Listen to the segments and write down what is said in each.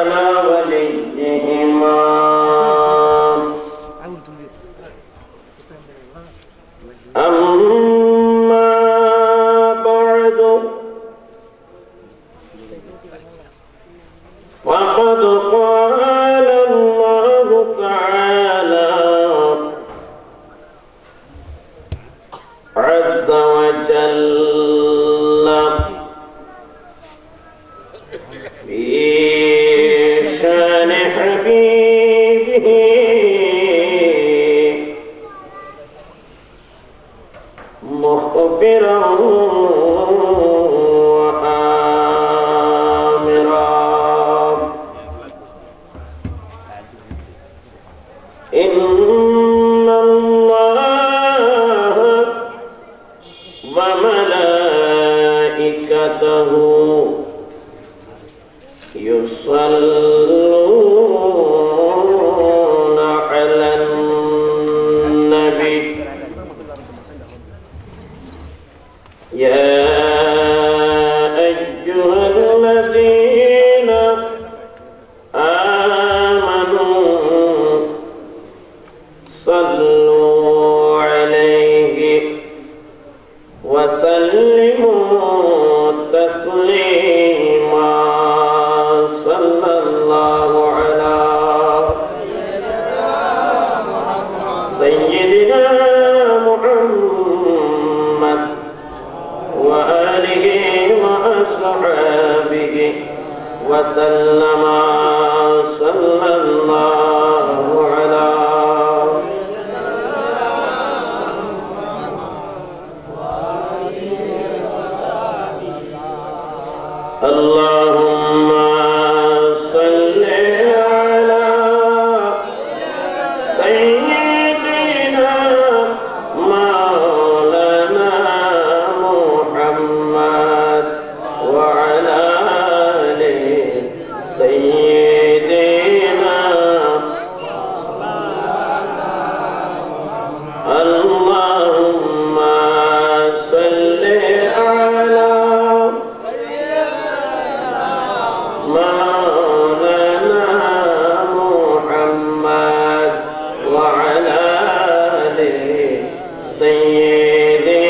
على وليهما أما بعد فقد قال الله تعالى عز وجل في شان حبيبه مخبرا وآمرا إن الله وملائكته يصلون على النبي يا أيها الذين آمنوا صلوا عليه وسلموا تسليما صلى الله على سيدنا محمد وآله وأصحابه وسلم صلى الله على اللهم صل على سيدنا مولانا محمد وعلى آل سيدنا اللهم صل على مولانا محمد وعلى آل سيدنا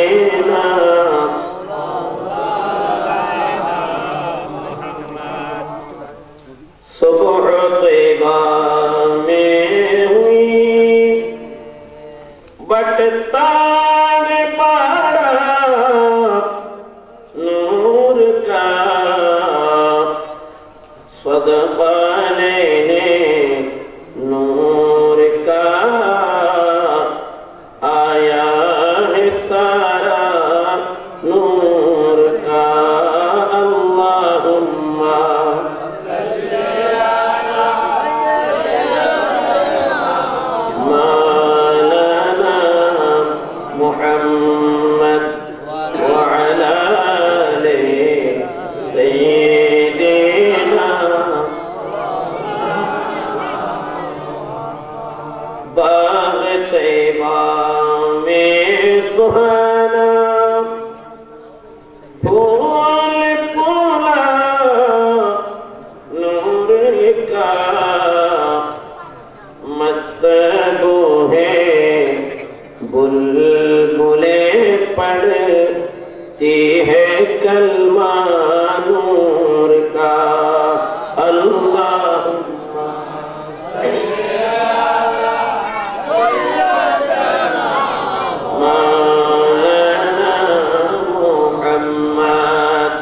सुबह तैबा में हुई बटता पारा नूर का सदका लेने नूर का आया है तारा नूर का अल्लाहुम्मा मौलाना मुहम्मद वअला आले सय्यिदना बाग तैबा में सुहाना फूल फूला नूर का मस्त है बुलबुले पढ़ती है कलमा नूर का अल्लाहुम्मा मौलाना मुहम्मद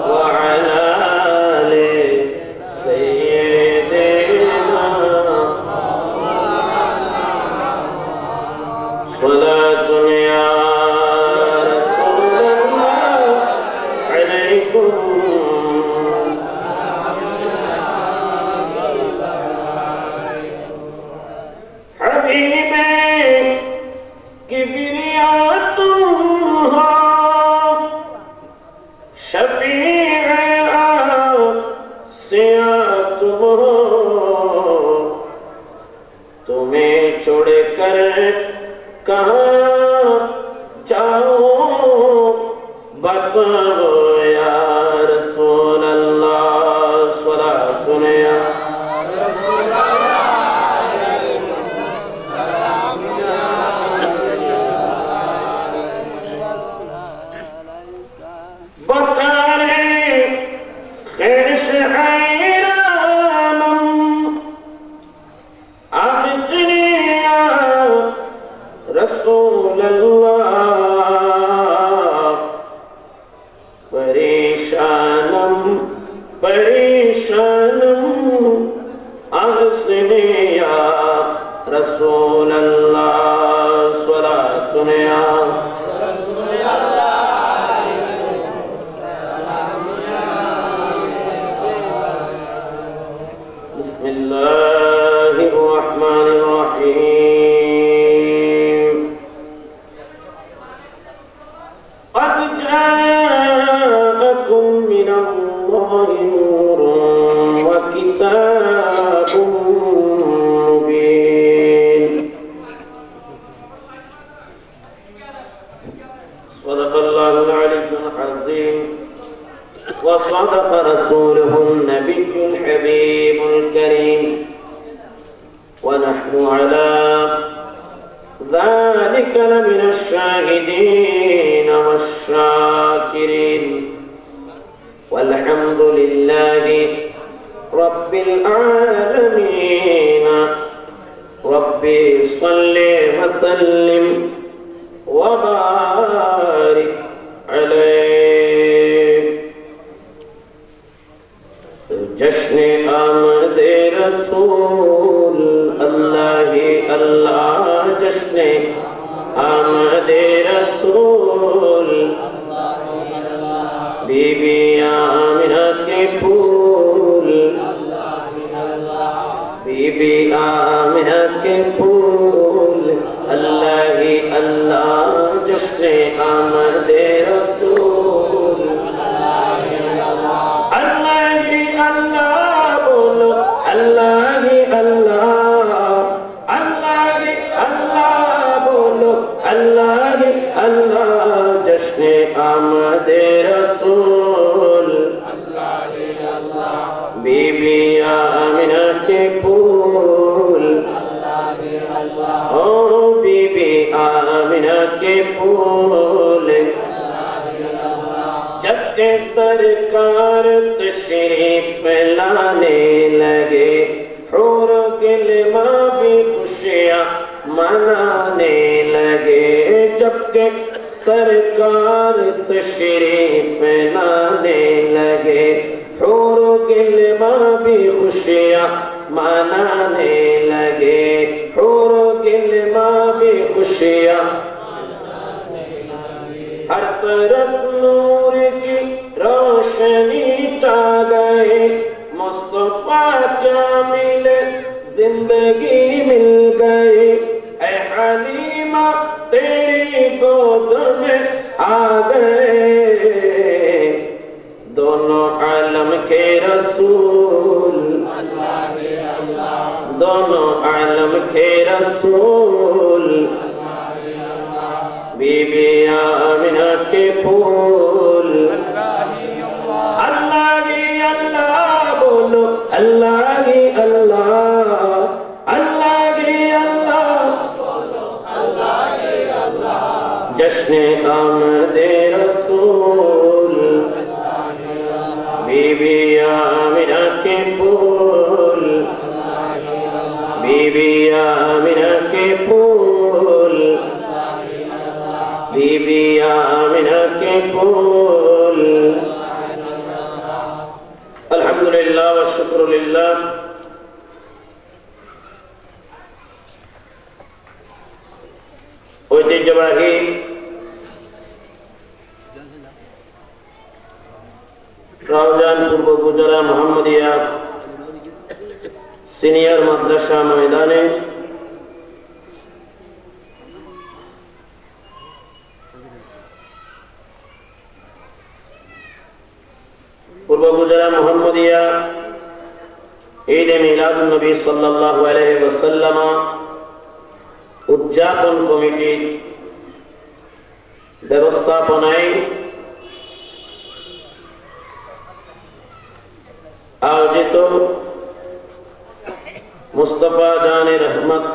वअला आले सय्यिदना सलातुन या रसूलल्लाह अलैकुम हबीबे किबरिया तुम हो शफीए आसिया तुम हो तुम्हें छोड़कर कहाँ जाओ बताओ या रसूल अल्लाह सलातुन رسول الله परेशानम परेशानम अगसने या रसूल अल्लाह स्वलातुन या बिस्मिल्लाहिर रहमानिर रहीम قد جاءكم من الله نور وكتاب مبين صدق الله العلي العظيم وصدق رسوله النبي الحبيب الكريم ونحن على ذلك لمن الشاهدين والشاكرين والحمد لله رب العالمين ربي صل وسلم وبارك عليه جشن آمد رسول اللہ اللہ جشن آمد رسول بی بی آمنہ کے پھول بی بی آمنہ کے پھول اللہ اللہ جشن آمد رسول اللہ بولو اللہ اللہ اللہ اللہ بولو اللہ اللہ جشن آمد رسول بی بی آمنہ کے پھول او بی بی آمنہ کے پھول جب کہ سرکار تشریف لانے لگے حور گلما بھی خوشیاں منانے لگے جب کہ سرکار تشریف لانے لگے حور گلما بھی خوشیاں منانے لگے حور گلما بھی خوشیاں ہر طرف نور کی روشنی چھا گئے مصطفیٰ کیا ملے زندگی مل گئی اے حلیمہ تیری گود میں آ گئے دونوں عالم کے رسول دونوں عالم کے رسول بی بی آمنہ کے پھول اللہ ہی اللہ بولو اللہ ہی اللہ اللہ ہی اللہ جشن آمد رسول بی بی آمنہ کے پھول بی بی آمنہ کے پھول بی بی آمنہ کے پھول الحمدللہ والشکر للہ ঐতিহ্যবাহী রাউজান পূর্ব উপজেলা মোহাম্মদিয়া সিনিয়র মাদ্রাসা ময়দানে পূর্ব উপজেলা মোহাম্মদিয়া ঈদে মিলাদুন নবী সাল্লাল্লাহু আলাইহি ওয়াসাল্লাম উদযাপন কমিটির ব্যবস্থাপনায় আয়োজিত मुस्तफा जाने रहमत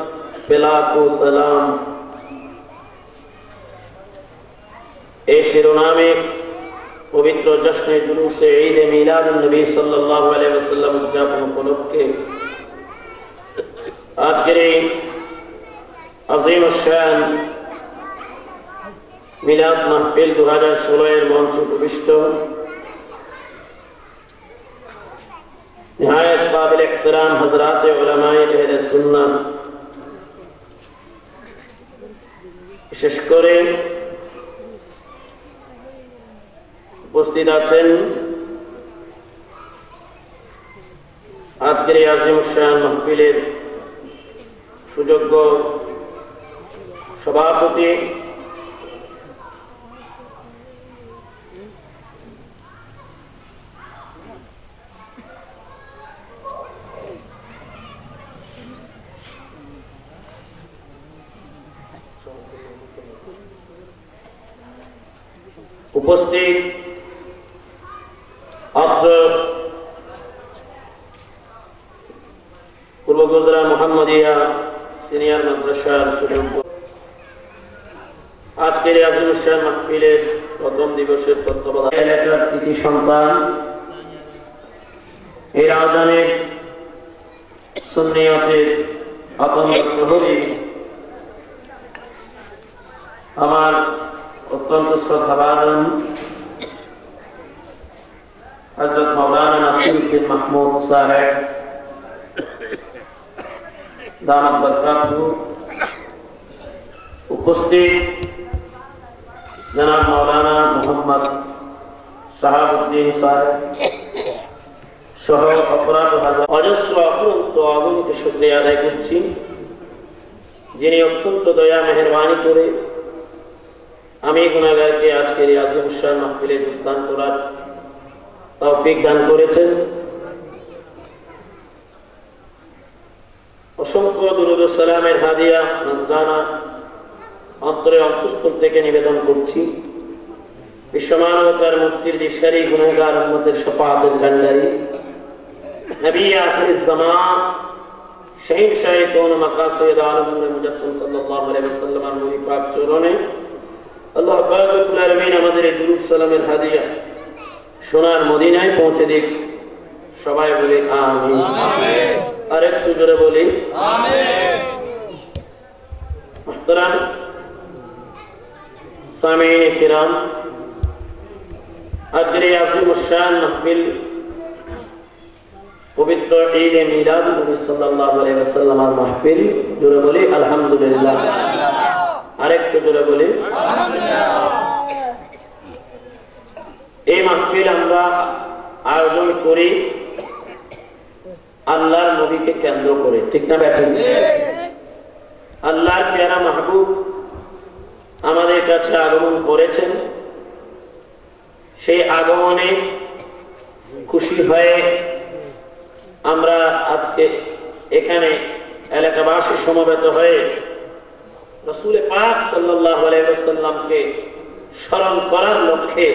पिला को सलाम। ए शिरोनामे पवित्र जश्न जुलूसे ईद मिलाद नबी सल्लल्लाहु अलैहि वसल्लम उद्यापन उपलक्षे आजकेर এই अजीम शान मिलाद महफिल 2016 এর মঞ্চে উপবিষ্ট निहायत काबिल एहतराम हजरात उलमाए अहले सुन्नाह, विशेष करे उपस्थित आছেন আজকের এই আযীম শান মাহফিলের সুযোগ্য সভাপতি उपस्थित अत्र पूर्व गुजरा मोहम्मदिया सीनियर मद्रासार सुयोग्य आजकेर आज़ीम शान महफिलेर प्रथम दिवसेर तत्त्वाबधायक एलाकार कृति सन्तान एर आजानेर सुन्नियतेर अतंत प्रहरी आमार अत्यंत श्रद्धाभाजन हजरत मौलाना नसीरुद्दीन महमूद साहेब दामत बरकातहू, उपस्थित जनाब मौलाना मोहम्मद शहाबुद्दीन साहेब सह अपराध हाजार अजस्र अफुरন্ত अगणित शुक्रिया आदाय करছি যিনি অত্যন্ত দয়া মেহেরবানি করে আমি গুনাহগারকে আজকের এই আযীম শান মাহফিলে যোগদান করার তৌফিক দান করেছেন। অসংখ্য দুরূদ ও সালামের হাদিয়া নাজরানা অন্তরে অন্তঃস্থল থেকে নিবেদন করছি বিশ্বমানবতার মুক্তির দিশারি গুনাহগার উম্মতের শাফাআতের কান্ডারি নবী আখিরিজ জামান শহীদ কোন মাকাসিদ আলম নূর মুজাসসিম সাল্লাল্লাহু আলাইহি ওয়াসাল্লামের নূরি পাক চরণে আল্লাহ পাক রব্বুল আলামিন আমাদের এই দুরূদ সালামের হাদিয়া সোনার মদিনায় পৌঁছে দিক। সবাই বলি আমিন। আমিন। আর একটু জোরে বলি আমিন। মুহতারাম সামিঈন কিরাম, আজকের এই আযীম শান মাহফিল পবিত্র ঈদ মিলাদ নবী সাল্লাল্লাহু আলাইহি ওয়াসাল্লামের মাহফিল। জোরে বলি আলহামদুলিল্লাহ। আরেকটু জোরে বলি আলহামদুলিল্লাহ। এই মাহফিল আমরা আয়োজন করি আল্লাহর নবীকে কেন্দ্র করে, ঠিক না ব্যাঠিক? আল্লাহর প্যারা মাহবুব আমাদের কাছে আগমন করেছেন, সেই আগমনে খুশি হয়ে আমরা আজকে এখানে এলাকাবাসী সমবেত হয়ে রাসূল পাক সাল্লাল্লাহু আলাইহি ওয়াসাল্লামকে স্মরণ করার লক্ষ্যে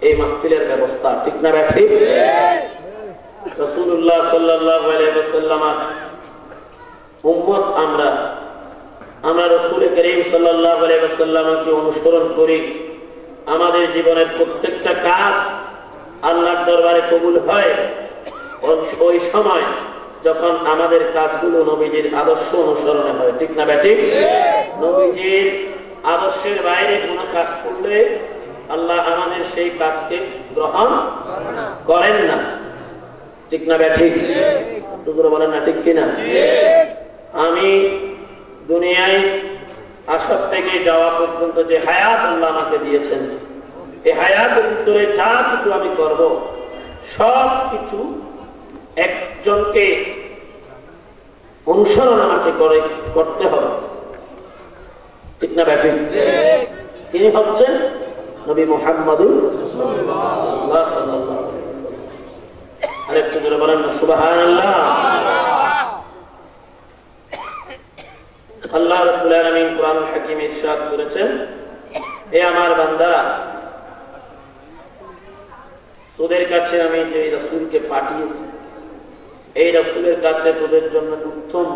এই মাহফিলের ব্যবস্থা, ঠিক না ব্যাঠিক? রাসূলুল্লাহ সাল্লাল্লাহু আলাইহি ওয়াসাল্লামের উম্মত আমরা রাসূল করিম সাল্লাল্লাহু আলাইহি ওয়াসাল্লামকে অনুসরণ করি। আমাদের জীবনের প্রত্যেকটা কাজ আল্লাহর দরবারে কবুল হয় ওই সময় যখন আমাদের কাজগুলো নবীজির আদর্শ অনুসরণে হয়, ঠিক না ব্যাঠিক? নবীজির আদর্শের বাইরে কোনো কাজ করলে আল্লাহ আমাদের সেই কাজকে গ্রহণ করেন না, ঠিক না ব্যাঠিক? তোমরা বলেন না, ঠিক কিনা? আমি দুনিয়ায় আসার থেকে যাওয়া পর্যন্ত যে হায়াত আল্লাহ আমাকে দিয়েছেন, এই হায়াতের ভিতরে যা কিছু আমি করব সব কিছু একজনকে অনুসরণ আমাকে করতে হবে, ঠিক না ব্যাঠিক? তিনি হচ্ছেন নবী মুহাম্মদুর রাসূলুল্লাহ সাল্লাল্লাহু আলাইহি ওয়াসাল্লাম। আরেকটু জোরে বলেন না সুবহানাল্লাহ। আল্লাহ রাব্বুল আলামিন কুরআনুল হাকীমে ইরশাদ করেছেন, হে আমার বান্দারা, তোদের কাছে আমি যে রাসূলকে পাঠিয়েছি এই রাসূলের কাছে তোদের জন্য উত্তম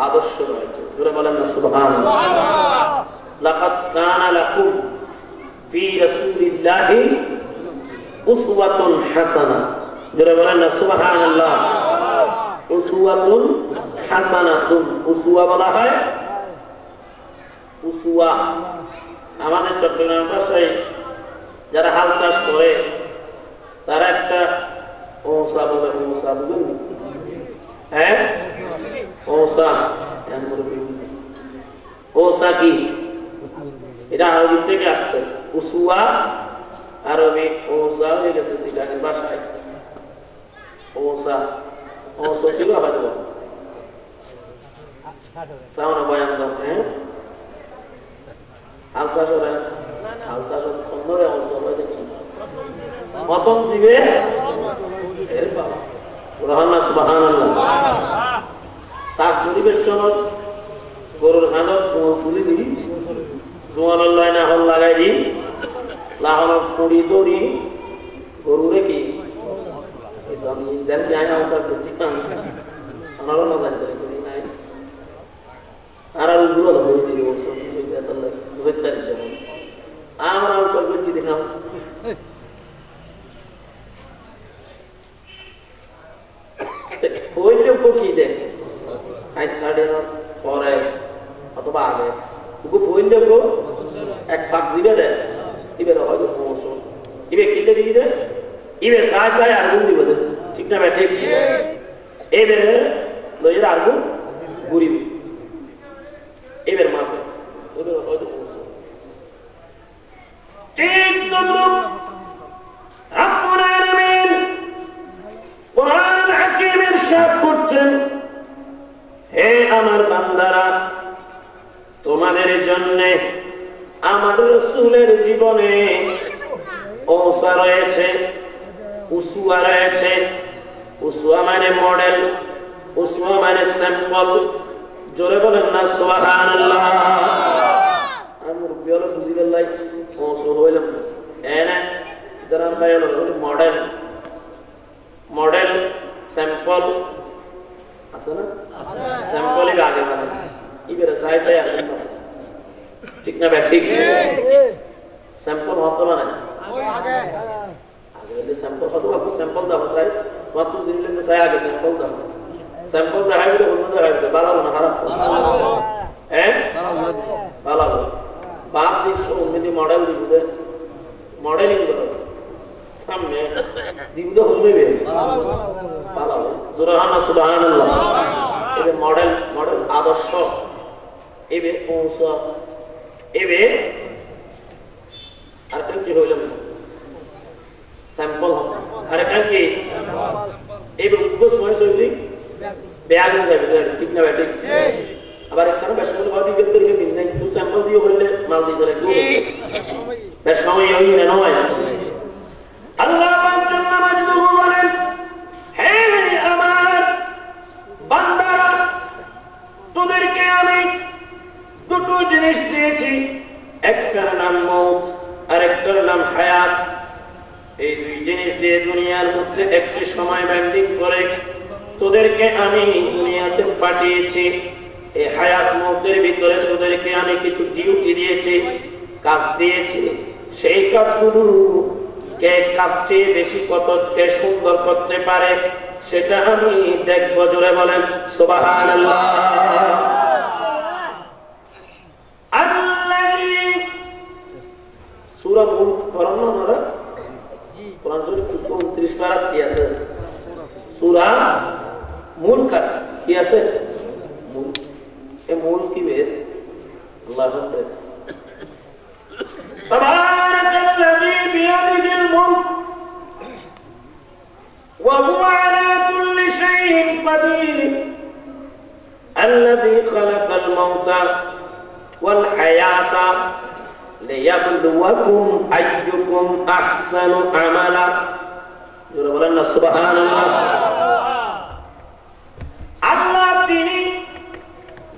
আদর্শ রয়েছে। জোরে বলেন না সুবহানাল্লাহ। লাকাদ কানা লাকুম ফি রাসূলিল্লাহি উসওয়াতুন হাসানাহ। জোরে বলেন না সুবহানাল্লাহ। উসওয়াতুন হাসানাতুন, উসওয়া বলা হয় উসওয়া। আমাদের চট্টগ্রাম ভাষায় যারা হাল চাষ করে তারা একটা ওসা বলে, ওসা বুঝুন? হ্যাঁ, ওসা। ওসা কি? এটা আরবি থেকে আসছে। উসওয়া আরবি, ওসা হয়ে গেছে চিটাগাং ভাষায়। ওসা ওসা কি হবে? দেব সাউনা বয়ান দাও। হ্যাঁ, হালসা সরে হালসা সরে থন্ডরে ওসা হয় দেখি মতন জিবে এর বাবা সুবহানাল্লাহ সুবহানাল্লাহ। শ্বাস পরিবেশন গরুর হাঁদত জোয়ান তুলি দিই, জোয়ানের লাইনে হল লাগাই দিই, লাগানোর কুড়ি দড়ি গরুরে কি জানতে আয় আনসার করছি আমারও না জানতে করি নাই। আর আর উজুয়াল হয়ে দিলে ওসব দুয়ের তারিখ যেমন আমরা আনসার করছি দেখাম। কি দেখ পরে অথবা আগে এক ফাঁক দিবে দেয়, ইবে হয়তো ইবে কিনলে দিয়ে দেয়, ইবে সাই সাই আর্গুন দিবে দেয়, ঠিক না ভাই? ঠিক এবারে লইয়ের আর্গুন ঘুরিবে, এবার মাপে হয়তো ঠিক তদ্রুপ রব্বুল আলামিন কোরআন হাকীমে ইরশাদ করছেন, হে আমার বান্দারা, তোমাদের জন্য আমার রাসূলের জীবনে ওসা রয়েছে, উসওয়া রয়েছে। উসওয়া মানে মডেল, উসওয়া মানে স্যাম্পল। জোরে বলেন না সুবহানাল্লাহ। আমরা বিয়ল বুঝি গেলাই ওসা হইলাম এনে দাঁড়ান ভাই হলো মডেল, মডেল স্যাম্পল আছে না? স্যাম্পলই আগে মানে ইবেরে সাই সাই আছে, ঠিক না ভাই? ঠিক স্যাম্পল হতো না আগে আগে স্যাম্পল হতো, আপনি স্যাম্পল দাও সাই মাত্র জিনিলেন সাই আগে স্যাম্পল দাও, স্যাম্পল দেখাইবে তো অন্য দেখাইবে ভালো না খারাপ? হ্যাঁ ভালো। বাপ দিচ্ছ অন্য মডেল দিবে, মডেলিং করো সামনে দিবে হবে ভালো। সুবহানাল্লাহ সুবহানাল্লাহ। এবে মডেল, মডেল আদর্শ, এবে পৌঁছা, এবে আরেকটা কি হইল স্যাম্পল, আরেকটা কি এবে সময় চললি ব্যাগ যাবে, ঠিক না ভাই? ঠিক। আবার এখানে বেশ করে বাদি করতে গেলে নাই তো স্যাম্পল দিয়ে হইলে মাল দিতে লাগবে, বেশ সময় হই না নয়। আল্লাহ পাক জাল্লা মাজদুহু বলেন, হে আমার বান্দারা, তোদেরকে আমি দুটো জিনিস দিয়েছি, একটার নাম মউত আর একটার নাম হায়াত। এই দুই জিনিস দিয়ে দুনিয়ার মধ্যে একটি সময় ব্যান্ডিং করে তোদেরকে আমি দুনিয়াতে পাঠিয়েছি। এই হায়াত মউতের ভিতরে তোদেরকে আমি কিছু ডিউটি দিয়েছি, কাজ দিয়েছি। সেই কাজগুলো কে কাজ চেয়ে বেশি কত কে সুন্দর করতে পারে সেটা আমি দেখব। জোরে বলেন সুবহানাল্লাহ। আল্লাযী সূরা মুলক পড়ান না আপনারা? কোরআন শরীফ 29 পারা কি আছে? সূরা মুলক আছে, কি আছে? মুলক। এই মুলক কি বেদ? আল্লাহু আকবার। তাবারাকাল্লাযী বিয়াদিহিল মুলক ওয়া হুয়া আলা কুল্লি শাইইন কাদির আল্লাযী খালাকাল মাউতা ওয়াল হায়াতা লিয়াবলুয়াকুম আইয়ুকুম আহসানু আমালা। জোরে বলেন না সুবহানাল্লাহ। আল্লাহ তিনি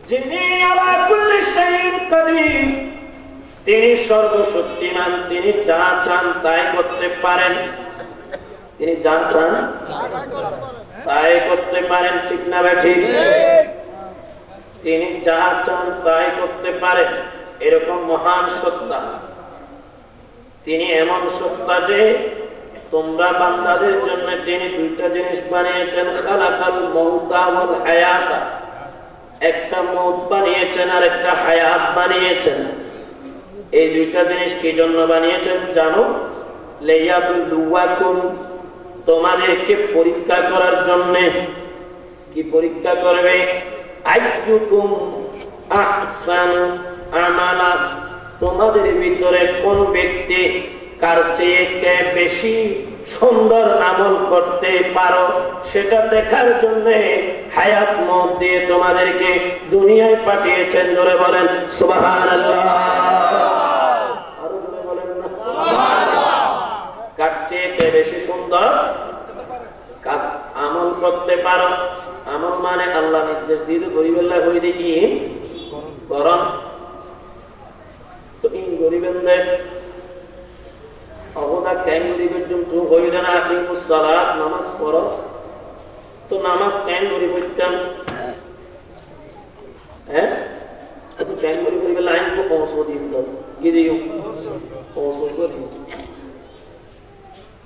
যিনি আলা কুল্লি শাইইন কাদির, তিনি সর্বশক্তিমান, তিনি যা চান তাই করতে পারেন, তিনি যা চান তাই করতে পারেন, ঠিক না ঠিক? তিনি যা চান তাই করতে পারেন, এরকম মহান সত্তা। তিনি এমন সত্তা যে তোমরা বান্দাদের জন্য তিনি দুইটা জিনিস বানিয়েছেন, খালাকাল মাউতা ওয়াল হায়াতা, একটা মউত বানিয়েছেন আর একটা হায়াত বানিয়েছেন। এই দুইটা জিনিস কি জন্য বানিয়েছেন জানো? লিয়াবলুয়াকুম, তোমাদেরকে পরীক্ষা করার জন্য। কি পরীক্ষা করবে? আইয়ুকুম আহসানু আমালা, তোমাদের ভিতরে কোন ব্যক্তি কার চেয়ে কে বেশি সুন্দর আমল করতে পারো সেটা দেখার জন্য হায়াত মওত দিয়ে তোমাদেরকে দুনিয়ায় পাঠিয়েছেন। জোরে বলেন সুবহানাল্লাহ। আরো জোরে বলেন না সুবহানাল্লাহ। কার চেয়ে কে বেশি সুন্দর কাজ আমল করতে পারো। আমল মানে আল্লাহ নির্দেশ দিলে গরিবেল্লাহ হয়ে দেখি করন, তো ইন গরিবেন দেখ অবদা কেন গরিবের জন্য হইলে না আকিমুস সালাত, নামাজ পড়ো। তো নামাজ কেন গরিব হইতাম? হ্যাঁ, তো কেন গরিব হইবে? লাইন কো পৌঁছো দিন, তো কি দিও পৌঁছো করি।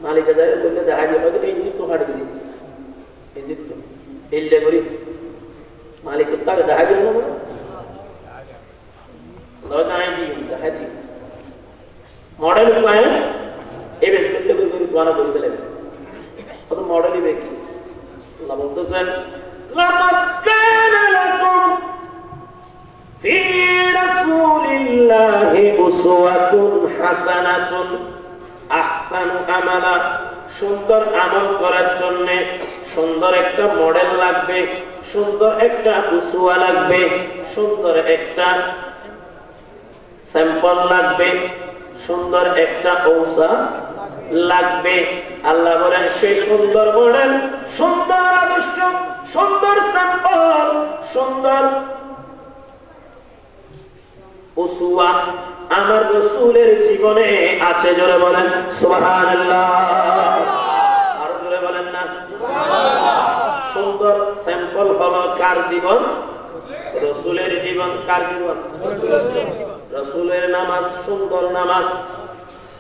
মালিকা যায় বললে দেখা যাবে তো এই তো হাট দিই, এই তো এলে গরিব মালিক তাকে দেখা গেল না, লগাই দিই দেখা দিই মডেল পায় এবার করলে গরিব গানা করে গেলেন। কত মডেলই বেকি আল্লাহ বলতেছেন, লাকাদ কানা লাকুম ফি রাসূলিল্লাহি উসওয়াতুন হাসানাতুন, আহসানু আমালা, সুন্দর আমল করার জন্য সুন্দর একটা মডেল লাগবে, সুন্দর একটা উসওয়া লাগবে, সুন্দর একটা স্যাম্পল লাগবে, সুন্দর একটা ঔষধ লাগবে। আল্লাহ বলেন সেই সুন্দর মডেল, সুন্দর আদর্শ, সুন্দর স্যাম্পল, সুন্দর উসওয়া আমার রাসূলের জীবনে আছে। জোরে বলেন সুবহানাল্লাহ। আরো জোরে বলেন না সুবহানাল্লাহ। সুন্দর স্যাম্পল হলো কার জীবন? রাসূলের জীবন। কার জীবন? রাসূলের নামাজ, সুন্দর নামাজ।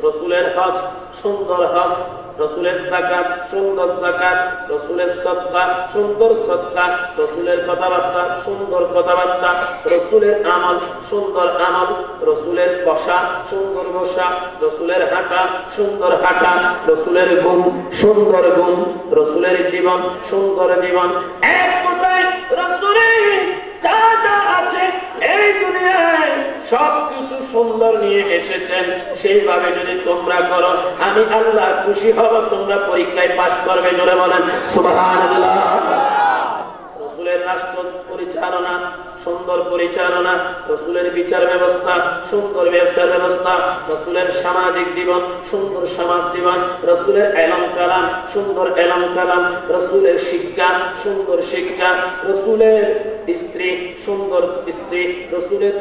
রাসূলের হজ, সুন্দর হজ। রাসূলের যাকাত, সুন্দর যাকাত। রাসূলের সাদকা, সুন্দর সাদকা। রাসূলের কথাবার্তা, সুন্দর কথাবার্তা। রাসূলের আমল, সুন্দর আমল। রাসূলের বসা, সুন্দর বসা। রাসূলের হাঁটা, সুন্দর হাঁটা। রাসূলের গুণ, সুন্দর গুণ। রাসূলের জীবন, সুন্দর জীবন। এক কথায় রাসূলের যা যা আছে এই দুনিয়ায় সবকিছু সুন্দর নিয়ে এসেছেন। সেইভাবে যদি তোমরা করো আমি আল্লাহ খুশি হব, তোমরা পরীক্ষায় পাস করবে। জোরে বলেন সুবহানাল্লাহ। রাসূলের রাষ্ট্র পরিচালনা, সুন্দর পরিচালনা। রাসূলের বিচার ব্যবস্থা, সুন্দর বিচার ব্যবস্থা। রাসূলের সামাজিক জীবন, সুন্দর সমাজ জীবন। রাসূলের ইলম কালাম, সুন্দর ইলম কালাম। রাসূলের শিক্ষা, সুন্দর শিক্ষা। রাসূলের স্ত্রী, সুন্দর স্ত্রী। রাসূলের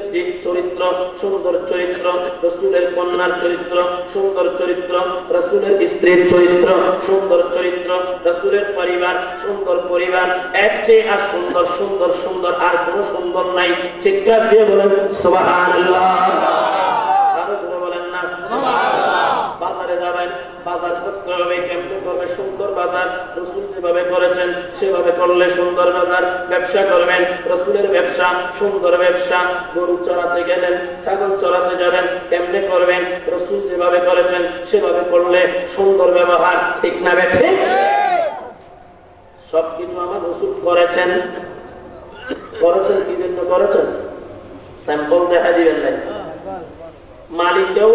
চরিত্র, সুন্দর চরিত্র। রাসূলের কন্যার চরিত্র, সুন্দর চরিত্র। রাসূলের স্ত্রীর চরিত্র, সুন্দর চরিত্র। রাসূলের পরিবার, সুন্দর পরিবার। এক চেয়ে আর সুন্দর, সুন্দর সুন্দর আর কোন সুন্দর নাই। চিৎকার দিয়ে বলেন সুবহানাল্লাহ। আরো জোরে বলেন না সুবহানাল্লাহ। বাজারে যাবেন, বাজার করতে হবে, কেমনে করবে? সুন্দর বাজার। রাসূল যেভাবে করেছেন সেভাবে করলে সুন্দর বাজার। ব্যবসা করবেন, রাসূলের ব্যবসা, সুন্দর ব্যবসা। গরু চড়াতে গেলেন, ছাগল চড়াতে যাবেন, কেমনে করবেন? রাসূল যেভাবে করেছেন সেভাবে করলে সুন্দর ব্যবহার। ঠিক না বেঠিক? সবকিছু আমার রাসূল করেছেন। করেছেন কি জন্য করেছেন? স্যাম্পল দেখা দিবেন না। মালিকেও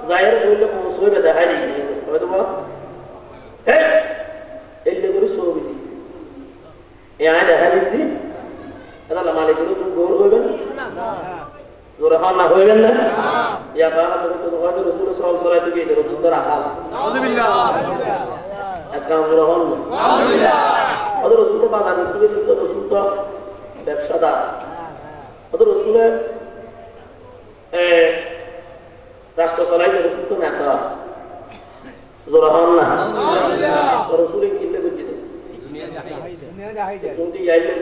জায়ের বললে পৌঁছবে দেখাই দিই হয়তো বা এই করে ছবি দিই এ আয় দেখা দিচ্ছি। তাহলে মালিকেরও তুমি গৌর হইবেন জোরে হন না হইবেন না। ইয়া তারা হয়তো রাসূলের সওয়াল করাই দিবি রাসূল তো রাখাল নাউযুবিল্লাহ একটা জোরে হন না নাউযুবিল্লাহ। ওদের রাসূল তো বাজার করতে গেছে, তো রাসূল তো ব্যবসাদার। ওদের রাসূলের রাষ্ট্র চালাইতে রাসূল তো নেতা। জোরে হন না নাউযুবিল্লাহ। রাসূলের কিল্লে বুঝিতে তুমি যাইলে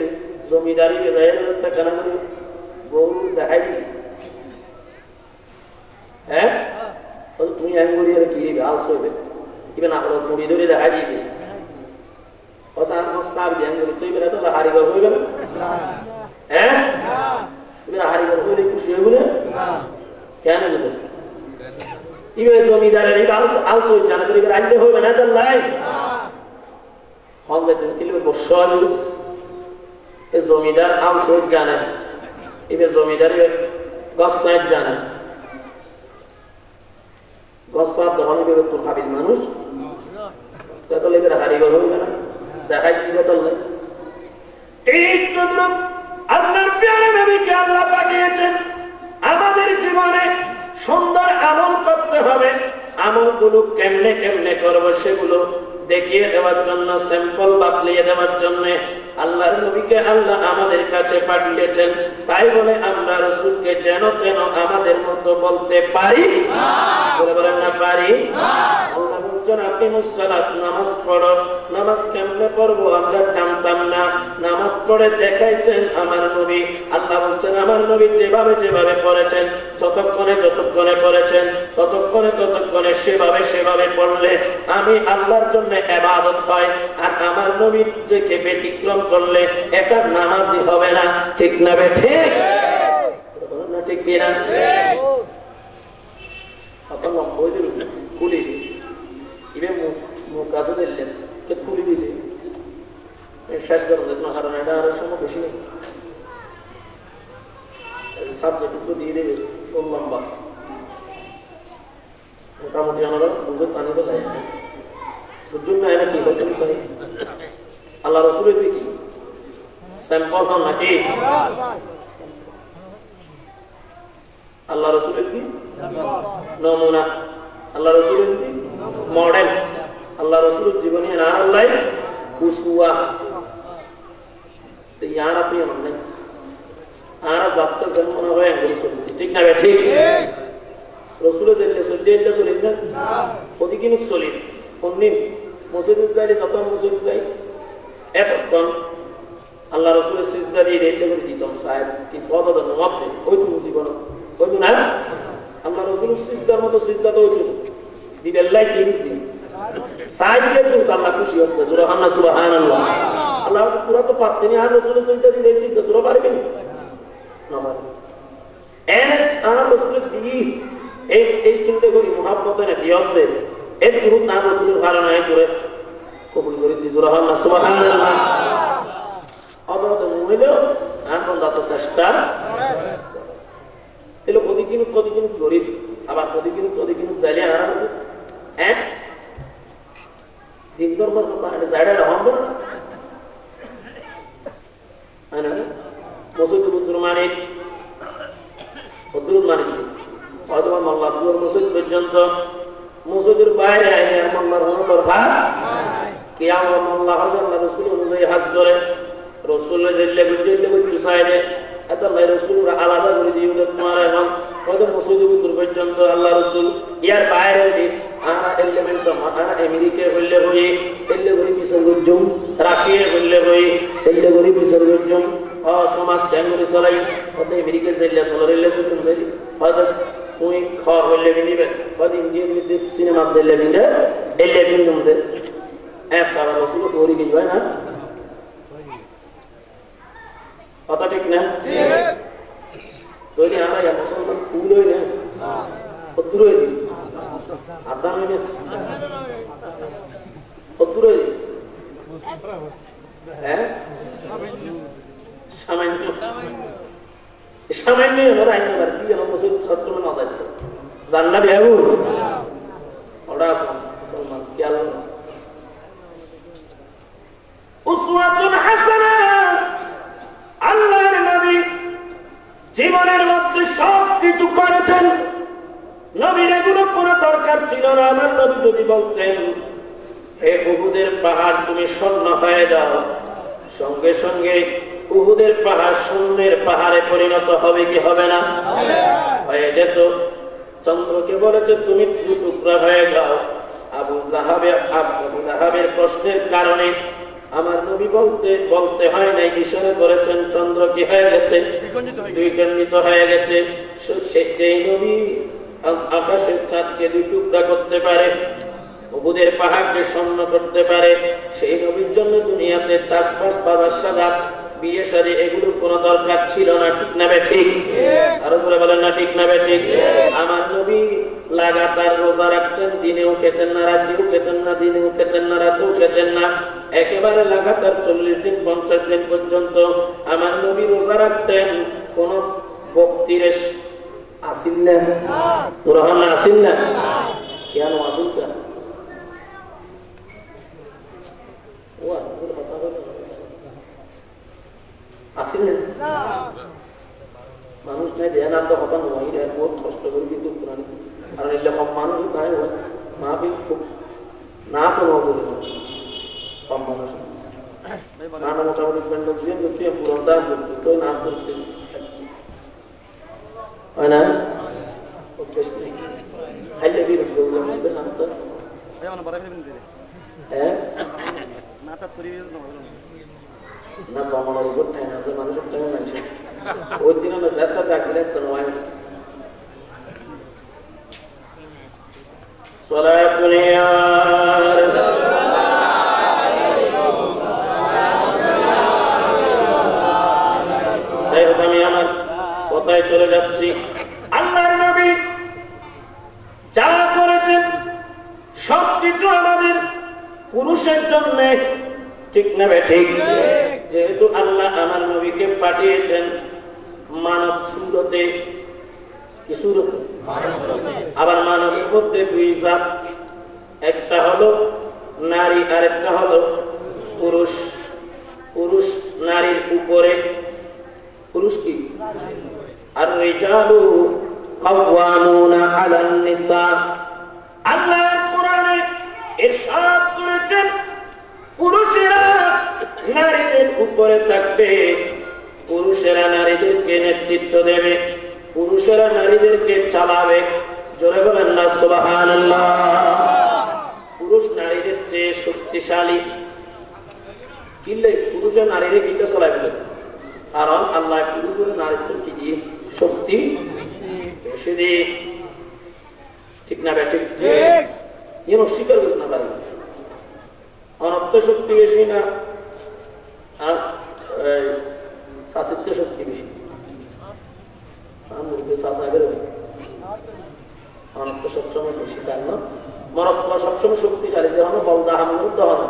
জমিদারি যাই টাকা না করে গরু দেখাই দি হ্যাঁ তুমি আমি করি আর কি আলস হইবে কিবে না হলো মুড়ি ধরে দেখাই দিবি কথা আমার সার দিয়ে আমি তুই বেড়া তো হারিগর হইবে না হ্যাঁ তুমি হারিগর হইলে খুশি হইবে না কেন বলবে ইবে জমিদারের আলস হই জানা করি রাইলে হইবে না তার লাই হন যে তুমি কিলো বসল এই জমিদার আলস হই জানে ইবে জমিদারের গসায় জানে গসাত ধরনের বেরোত্তর হাবিল মানুষ তাহলে এবার হারিগর হইবে না দেখাই কি বদল নাই ঠিক তদ্রুপ আপনার প্যারে নবীকে আল্লাহ পাঠিয়েছেন আমাদের জীবনে সুন্দর আমল করতে হবে আমলগুলো কেমনে কেমনে করব সেগুলো দেখিয়ে দেওয়ার জন্য স্যাম্পল বাতলিয়ে দেওয়ার জন্য আল্লাহর নবীকে আল্লাহ আমাদের কাছে পাঠিয়েছেন তাই বলে আমরা রাসূলকে যেন তেন আমাদের মতো বলতে পারি না বলে বলেন না পারি না আল্লাহ বলেন আকিমুস সালাত নামাজ পড়ো নামাজ কেমনে পড়বো আমরা জানতাম না নামাজ পড়ে দেখাইছেন আমার নবী আল্লাহ বলেন আমার নবী যেভাবে যেভাবে পড়েছেন যতক্ষণে পড়েছেন ততক্ষণে সেভাবে পড়লে আমি আল্লাহর জন্য ইবাদত হয় আর আমার নবীর যে ব্যতিক্রম করলে এটা নামাজই হবে না ঠিক না বে ঠিক না ঠিক কি না আপন লম্বই দিল কুলি ইবে মুখ কাছে দিলেন কে কুলি দিলে শেষ করে দিন কারণ এটা আর সময় বেশি নেই সাবজেক্ট তো দিয়ে দেবে কোন লম্বা মোটামুটি আমরা বুঝে টানি তো যাই বুঝুন না এটা কি বলতে চাই আল্লাহ রাসূলের কি স্যাম্পল হন নাকি আল্লাহ রাসূলের কি নমুনা আল্লাহ রাসূলের কি মডেল আল্লাহ রাসূলের জীবনী আর আল্লাহ উসওয়া তো ইয়ার আপনি মানে আর যাত্রা জন্ম হয় ঠিক না ঠিক রাসূলের জেলে চলি না ওদিকে চলি কোনদিন মসজিদে যাই যত মসজিদে যাই এতক্ষণ আল্লাহ রাসূলের সিজদা দিয়ে রেখে করে দিতাম সাহেব কি পদদ জবাব দেন ওই তো জীবন ওই তো না আল্লাহ রাসূলের সিজদার মতো সিজদা তো হইছিল দিবেন লাই কি দিন সাহেব দিয়ে তো আল্লাহ খুশি হতো সুবহানাল্লাহ আল্লাহ পুরা তো পারতেনি আর রাসূলের সিজদা দিয়ে সিজদা তোরা পারবেন না পারবেন এনে আর রাসূলের দি এই চিন্তা করি মুহাব্বত না দিয়তে এর গুরুত্ব না রাসূলের কারণে করে কবুল করে দি সুবহানাল্লাহ অবরত হইলেও এখন যত চেষ্টা তাহলে কদিন গরিব আবার কদিন চাইলে আর এক দিন ধর্মের কথা জায়গা হবে না মসজিদ মানিক হয়তো মাল্লাহ মসজিদ পর্যন্ত মসজিদের বাইরে আইনে মাল্লাহর হাত কিয়ামত মাল্লাহ আল্লাহ রাসূল অনুযায়ী হাজ করে রাসূলের জেলে বুঝতে চাইলে এত আল্লাহ রাসূল আলাদা করে দিয়ে তোমার এখন হয়তো মসজিদের ভিতর পর্যন্ত আল্লাহ রাসূল ইয়ার বাইরে আর এলিমেন্ট আমেরিকা হইলে হই এলে করে বিসর্জন রাশিয়া হইলে হই এলে করে বিসর্জন সমাজ ড্যাঙ্গুরি চলাই হয়তো আমেরিকা জেলে চলে হয়তো তুই খর হইলে বিনিবে হয়তো ইন্ডিয়ান সিনেমা জেলে বিনে এলে বিন্দুমদের একটা রাসূল করি গই হয় না কথা ঠিক না তৈরি আমরা এক মুসলমান ফুল হই না কতদূর হই দিন আদান হই না কতদূর হই হ্যাঁ সামান্য ওরা আইন না কি যেন মুসলমান সত্য না যায় জান্না বিয়াবু ওরা মুসলমান কি আলো উসওয়াতুন হাসানা আল্লাহর নবী জীবনের মধ্যে সবকিছু করেছেন নবীর এগুলো কোনো দরকার ছিল না আমার নবী যদি বলতেন হে উহুদের পাহাড় তুমি স্বর্ণ হয়ে যাও সঙ্গে সঙ্গে উহুদের পাহাড় স্বর্ণের পাহাড়ে পরিণত হবে কি হবে না হয়ে যেত চন্দ্রকে বলেছে তুমি টুকরা হয়ে যাও আবু লাহাবের প্রশ্নের কারণে আমার নবী বলতে বলতে হয় নাই, ইশারা করেছেন চন্দ্র কি হয়ে গেছে, দ্বিখণ্ডিত হয়ে গেছে। সেই নবী আকাশের চাঁদকে দুই টুকরা করতে পারে, উহুদের পাহাড়কে স্বর্ণ করতে পারে, সেই নবীর জন্য দুনিয়াতে চাষবাস বাজার সাজাত বিয়ে শাদী এগুলোর কোনো দরকার ছিল না। ঠিক না ঠিক? আরো করে বলেন না ঠিক না ঠিক? আমার নবী লাগাতার রোজা রাখতেন, দিনেও খেতেন না, রাতেও খেতেন না, দিনেও খেতেন না, রাতেও খেতেন না, একেবারে লাগাতার 40 দিন 50 দিন পর্যন্ত আমার নবী রোজা রাখতেন। কোন ভক্তির আসিল না, তোরা না আসিল না, কেন আসিল কেন? আসিলেন মানুষ নাই দেয় না তো হতান নয়, বহুত কষ্ট করে কিন্তু আর এলে কম মানুষ গায়ে হয় মা বি খুব না তো বলি কম মানুষ না না মোটামুটি করতে পুরন দাম করতে তো না করতে হয় না খাইলে বিরোধ করবে না তো না জমানোর উপর টাইম আছে, মানুষের টাইম আছে ওই দিন আমরা যাত্রা রাখলে তো নয়। আমি আমার কথায় চলে যাচ্ছি। আল্লাহর নবী যা করেছেন সবকিছু আমাদের পুরুষের জন্য, ঠিক না ঠিক? যেহেতু আল্লাহ আমার নবীকে পাঠিয়েছেন মানব সুরতে, কি সুরতে? আবার মানবের মধ্যে দুই জাত, একটা হলো নারী আর একটা হলো পুরুষ। পুরুষ নারীর উপরে, পুরুষ কি? আর রিজালু কাওয়ামুনা আলান নিসা। আল্লাহ কোরআনে ইরশাদ করেছেন পুরুষেরা নারীদের উপরে থাকবে, পুরুষেরা নারীদেরকে নেতৃত্ব দেবে, পুরুষেরা নারীদেরকে চালাবে। জোরে বলেন না সুবহানাল্লাহ। পুরুষ নারীদের চেয়ে শক্তিশালী, কিনলে পুরুষের নারীরে কিনতে চলাই ফেলে, কারণ আল্লাহ পুরুষের নারীদের কি দিয়ে শক্তি বেশি দিয়ে, ঠিক না ঠিক? এর অস্বীকার করতে না পারে, অনর্থ শক্তি বেশি না আর শাসিত্ব শক্তি বেশি? অনর্থ সবসময় বেশি, কারণ মরদ সবসময় শক্তিশালী, যেমন বলদা হামুর দহন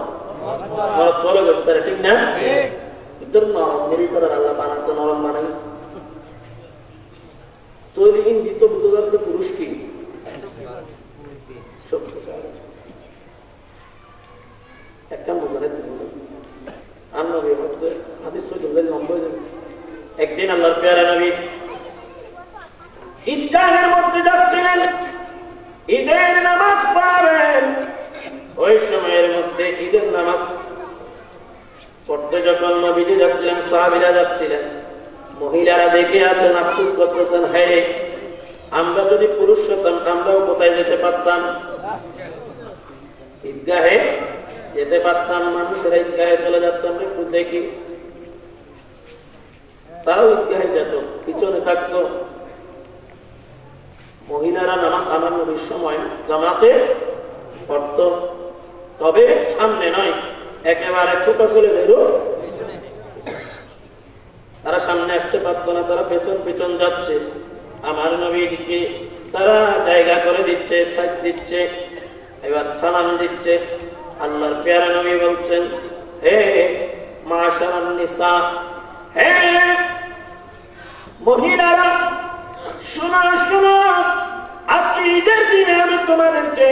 মরদ চলে করতে পারে, ঠিক না? ভিতর নরম মুড়ি করার আল্লাহ বানাতে নরম বানাই তৈরি ইঙ্গিত বুঝে যাচ্ছে পুরুষ কি শক্তিশালী। একদিন আল্লাহর প্যারা নবী ঈদগাহের মধ্যে যাচ্ছিলেন, ঈদের নামাজ পড়াবেন। ওই সময়ের মধ্যে ঈদের নামাজ পড়তে যখন নবীজি যাচ্ছিলেন, সাহাবীরা যাচ্ছিলেন, মহিলারা দেখে আছেন, আফসোস করতেছেন, হ্যাঁ আমরা যদি পুরুষ হতাম আমরাও কোথায় যেতে পারতাম? ঈদগাহে যেতে পারতাম। মানুষেরা ঈদগাহে চলে যাচ্ছে, আমরা একটু দেখি। তারাও ঈদগাহে যেত, পিছনে থাকতো। মহিলারা নামাজ আমার নবীর সময় জামাতে পড়ত, তবে সামনে নয়, একেবারে ছোট ছেলেদেরও তারা সামনে আসতে পারত না, তারা পেছন পেছন যাচ্ছে। আমার নবীকে তারা জায়গা করে দিচ্ছে, সাইড দিচ্ছে, এবার সালাম দিচ্ছে। আল্লাহর প্যারা নবী বলছেন, হে মাশারান নিসা, হে মহিলারা, শোনো শোনো, আজকে ঈদের দিনে আমি তোমাদেরকে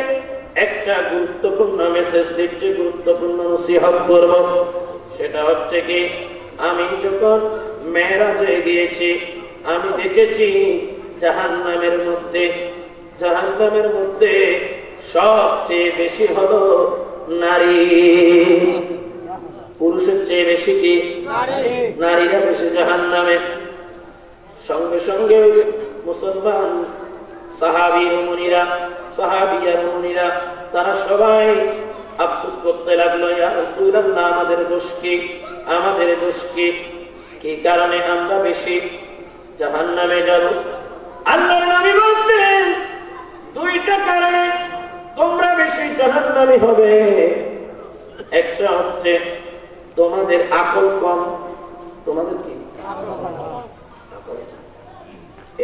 একটা গুরুত্বপূর্ণ মেসেজ দিচ্ছি, গুরুত্বপূর্ণ নসিহত করব। সেটা হচ্ছে কি, আমি যখন মেরাজে গিয়েছি আমি দেখেছি জাহান্নামের মধ্যে সবচেয়ে বেশি হলো নারী, পুরুষের চেয়ে বেশি কি নারীরা বেশি জাহান্নামে। সঙ্গে সঙ্গে মুসলমান সাহাবীর মুনিরা, সাহাবিয়ার মুনিরা, তারা সবাই আফসোস করতে লাগলো, ইয়া রাসূলুল্লাহ আমাদের দোষ কি, আমাদের দোষ কি, কি কারণে আমরা বেশি জাহান্নামে যাব? আল্লাহর নবী বলছেন দুইটা কারণে তোমরা বেশি জাহান্নামী হবে। একটা হচ্ছে তোমাদের আকল কম, তোমাদের কি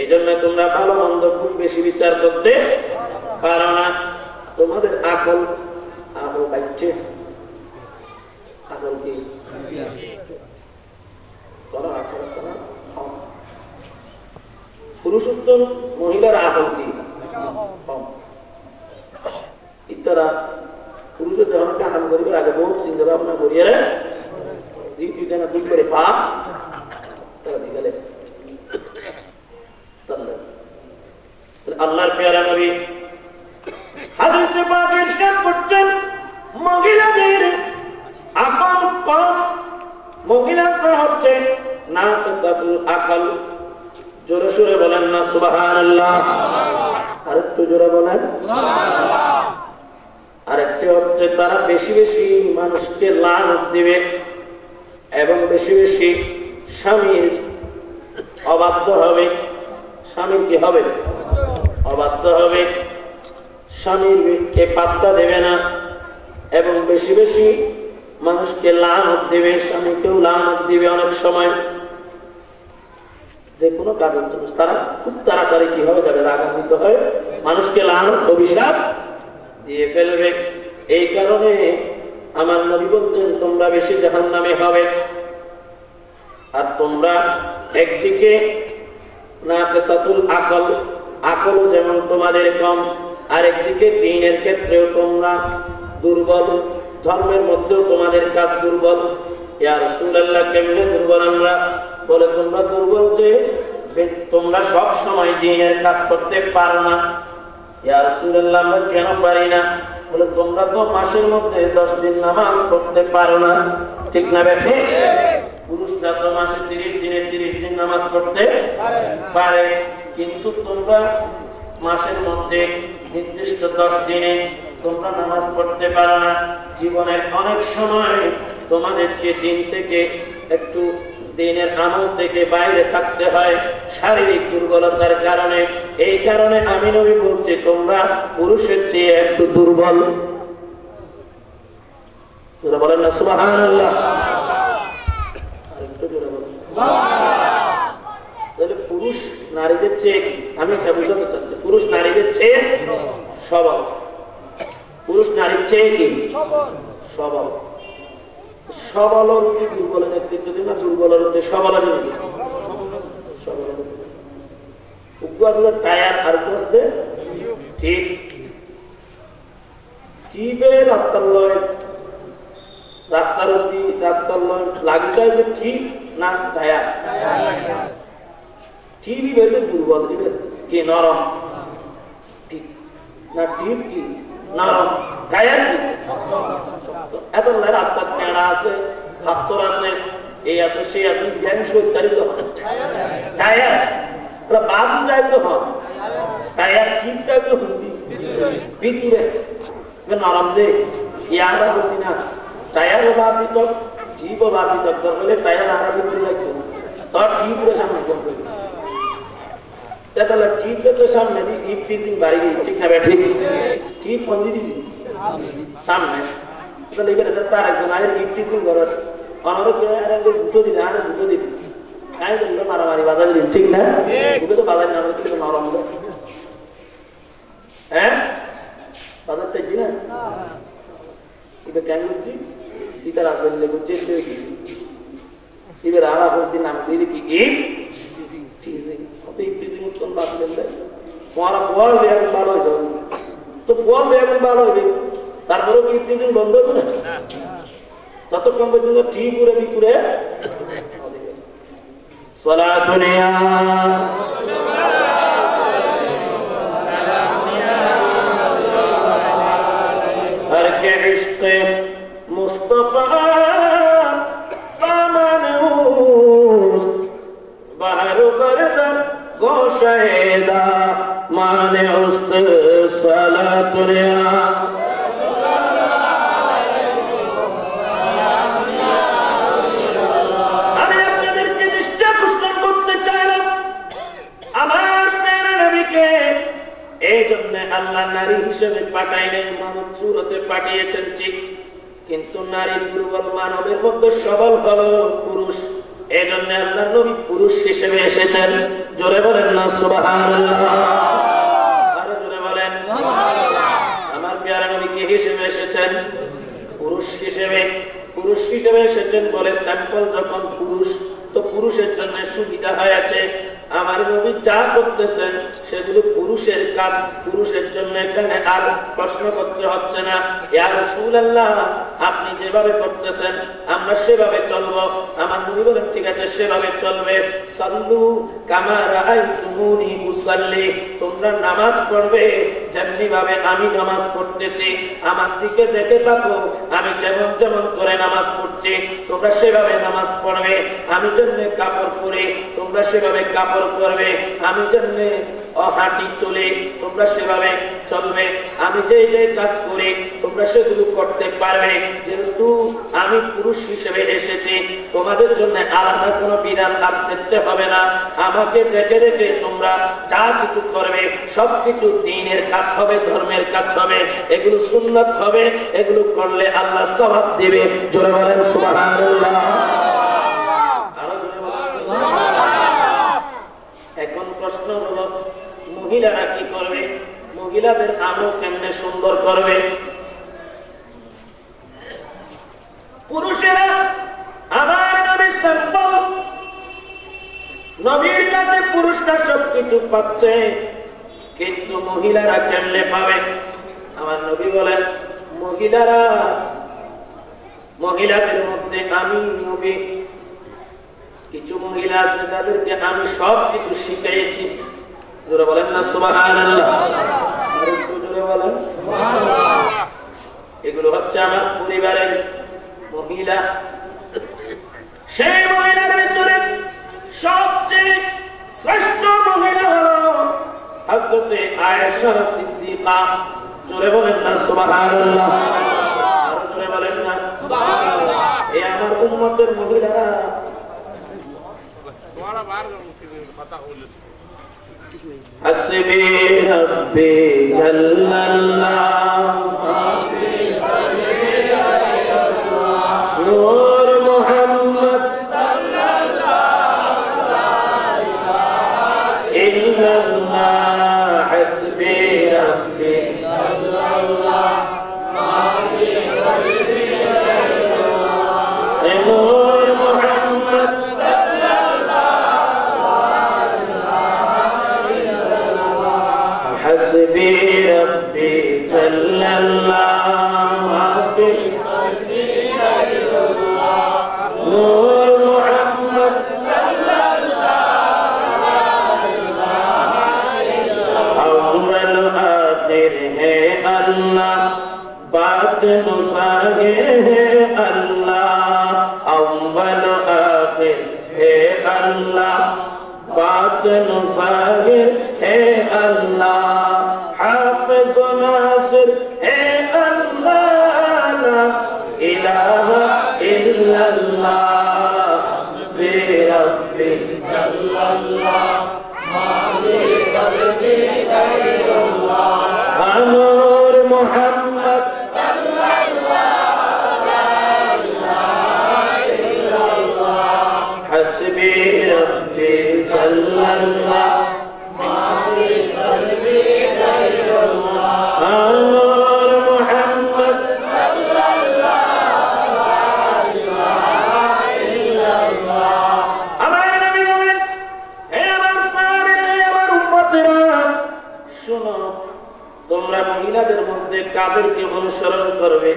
এই জন্য তোমরা ভালো মন্দ খুব বেশি বিচার করতে পারো না। তোমাদের আকল বাচ্চে, আকল কি পুরুষোত্তম, মহিলার আকল কি কম। ইতারা পুরুষের যখন কাম করিবে আগে বহুত চিন্তা ভাবনা করিয়ে রে জি তুই কেন দুধ করে পা গেলে আল্লাহর পেয়ারা নবী হাদিসে পাকে ইরশাদ করছেন মহিলাদের আকল কম, মহিলারা হচ্ছে নাকিসাতুল আকল। জোরে সোরে বলেন না সুবহানাল্লাহ, আর একটু জোরে বলেন সুবহানাল্লাহ। আরেকটি হচ্ছে তারা বেশি বেশি মানুষকে লানত দিবে এবং বেশি বেশি স্বামীর অবাধ্য হবে। স্বামীর কি হবে? অবাধ্য হবে, স্বামীরকে পাত্তা দেবে না এবং বেশি বেশি মানুষকে লানত দেবে, স্বামীকেও লানত দিবে। অনেক সময় যে কোনো কাজের জন্য তারা খুব তাড়াতাড়ি কি হয়ে যাবে, রাগান্বিত হয়ে মানুষকে লানত অভিশাপ দিয়ে ফেলবে। এই কারণে আমার নবী বলছেন তোমরা বেশি জাহান্নামে হবে। আর তোমরা একদিকে নাকিসাতুল আকল, আকলও যেমন তোমাদের কম, আর একদিকে দ্বীনের ক্ষেত্রেও তোমরা দুর্বল, ধর্মের মধ্যেও তোমাদের কাজ দুর্বল। ইয়া রাসূলুল্লাহ কেমনে দুর্বল আমরা? বলে তোমরা দুর্বল যে তোমরা সব সময় দ্বীনের কাজ করতে পারো না। ইয়া রাসূলুল্লাহ আমরা কেন পারি না? বলে তোমরা তো মাসের মধ্যে 10 দিন নামাজ পড়তে পারো না, ঠিক না বেঠে? পুরুষরা তো মাসে 30 দিনে 30 দিন নামাজ পড়তে পারে, কিন্তু তোমরা মাসের মধ্যে নির্দিষ্ট 10 দিনে তোমরা নামাজ পড়তে পারো না। জীবনের অনেক সময় তোমাদেরকে দিন থেকে একটু দিনের আমল থেকে বাইরে থাকতে হয় শারীরিক দুর্বলতার কারণে। এই কারণে আমি নবী বলছি তোমরা পুরুষের চেয়ে একটু দুর্বল। তোমরা বলেন না সুবহানাল্লাহ, একটু জোরে বলেন সুবহানাল্লাহ। তাহলে পুরুষ নারীদের চেয়ে, আমি এটা বুঝাতে চাচ্ছি, পুরুষ নারীদের চেয়ে সবল, পুরুষ নারীর চেয়ে কি সবল। সবলের উঠে দুর্বলের নেতৃত্ব দিন না, দুর্বলের উঠে সবলের টায়ার আর বসতে ঠিক টিপে রাস্তার লয়, রাস্তার রাস্তার লয় লাগিটা ঠিক না টায়ার টিভি বেরোতে দুর্বল দিবে কি নরম, ঠিক না টিপ কি নরম, টায়ার কি এত রাস্তার কেড়া আছে, হাত্তর আছে, এই আছে সেই আছে, গ্যাংস ইত্যাদি টায়ার বাকি টাইপ তো হয়, টায়ার ঠিক টাইপ তো হুন্দি ভিতরে নরম দে ইয়ারা হতি না, টায়ারও বাদ দিত টিপও বাদ দিত, বলে টায়ার আমরা ভিতরে লাগতো তোর টিপের সামনে করবে তাহলে টিপের সামনে ইপ টিচিং বাড়ি ঠিক না ঠিক টিপ বন্দি দিবি সামনে তাহলে এবারে তার একজন আগে ইপ টিচিং করার অনারত দুটো দিন আরে দুটো দিন খাই বললো মারামারি বাজার দিন ঠিক না দুটো তো বাজার না কিন্তু নরম হ্যাঁ বাজার চাইছি না এবার কেন করছি ইতার আসলে করছি এবার আর দিন নাম দিলে কি ইপ টিচিং অত ইপ টিচিং উত্তম বাদ দিলে তোমার ফল এখন ভালো হয়ে যাবে তো ফল এখন ভালো হবে তারপরেও কি ইপ টিচিং বন্ধ হবে না ততক্ষণ পর্যন্ত ঠিক করে বিপুরে সালাতুনিয়া हर के इश्क़े मुस्तफा सामने उस्त बाहर बरदर गोशेदा माने उस्त सलातुनिया আল্লাহ নারী হিসেবে পাঠায় নাই, মানব সুরতে পাঠিয়েছেন ঠিক, কিন্তু নারী দুর্বল, মানবের মধ্যে সবল হলো পুরুষ। এই জন্য আল্লাহ নবী পুরুষ হিসেবে এসেছেন। জোরে বলেন না সুবহানাল্লাহ, আরো জোরে বলেন। আমার প্যারা নবী কি হিসেবে এসেছেন? পুরুষ হিসেবে। পুরুষ হিসেবে এসেছেন বলে স্যাম্পল যখন পুরুষ, তো পুরুষের জন্য সুবিধা হয়েছে। আমার নবী যা করতেছেন সেগুলো পুরুষের কাজ, পুরুষের জন্য এখানে আর প্রশ্ন করতে হচ্ছে না। ইয়া রাসূলুল্লাহ, আপনি যেভাবে করতেছেন আমরা সেভাবে চলবো। আমার নবী বলেন ঠিক আছে, সেভাবে চলবে। সাল্লু কামা রাআইতুমুনি উসাল্লি, তোমরা নামাজ পড়বে যেমনি ভাবে আমি নামাজ পড়তেছি, আমার দিকে দেখে থাকো, আমি যেমন যেমন করে নামাজ পড়ছি তোমরা সেভাবে নামাজ পড়বে। আমি জন্য কাপড় পরে তোমরা সেভাবে কাপড় করবে, আমি জন্য হাঁটি চলে তোমরা সেভাবে চলবে, আমি যে যে কাজ করি তোমরা সেগুলো করতে পারবে। যেহেতু আমি পুরুষ হিসেবে এসেছি, তোমাদের জন্য আলাদা কোনো বিধান আর দেখতে হবে না। আমাকে দেখে দেখে তোমরা যা কিছু করবে সবকিছু দ্বীনের কাজ হবে, ধর্মের কাজ হবে, এগুলো সুন্নাত হবে, এগুলো করলে আল্লাহ সওয়াব দিবে। জোরে বলেন সুবহানাল্লাহ। এখন প্রশ্ন হলো মহিলারা কি করবে? মহিলাদের আমল কেমনে সুন্দর করবে? পুরুষেরা আমার নবী স্যাম্পল, নবীর কাছে পুরুষরা সবকিছু পাচ্ছে, কিন্তু মহিলারা কেমনে পাবে? আমার নবী বলেন মহিলাদের মধ্যে আমি নবী কিছু মহিলা আছে তাদেরকে আমি সব কিছু শিখিয়েছি। জোরে বলেন না সুবহানাল্লাহ, জোরে বলেন। এগুলো হচ্ছে আমার পরিবারের মহিলা। সেই মহিলার ভিতরে সবচেয়ে শ্রেষ্ঠ মহিলা হলো হযরতে আয়েশা সিদ্দিকা। জোরে বলেন না সুবহানাল্লাহ, আরো জোরে বলেন না সুবহানাল্লাহ। এই আমার উম্মতের মহিলারা حسبي ربي جل الله نور محمد صلى الله إلا الله حسبي ربي صلى الله نور محمد حسبي ربي جل الله في قلبي نور محمد صلى الله أول آخر ہے اللہ باطن ظاہر ہے اللہ اول آخر ہے اللہ باطن ظاہر ہے اللہ حافظ و ناصر ہے اللہ لا الہ الا اللہ حسبی ربی صلی اللہ مالی قلبی غیر اللہ نور محمد صلی اللہ لا الہ الا اللہ حسبی ربی صلی اللہ مالی قلبی غیر اللہ نور محمد صلی اللہ لا الہ الا اللہ আমার নবী বলেন, হে আমার সাহাবীরা, হে আমার উম্মতেরা, শোনো, তোমরা মহিলাদের মধ্যে কাদেরকে অনুসরণ করবে?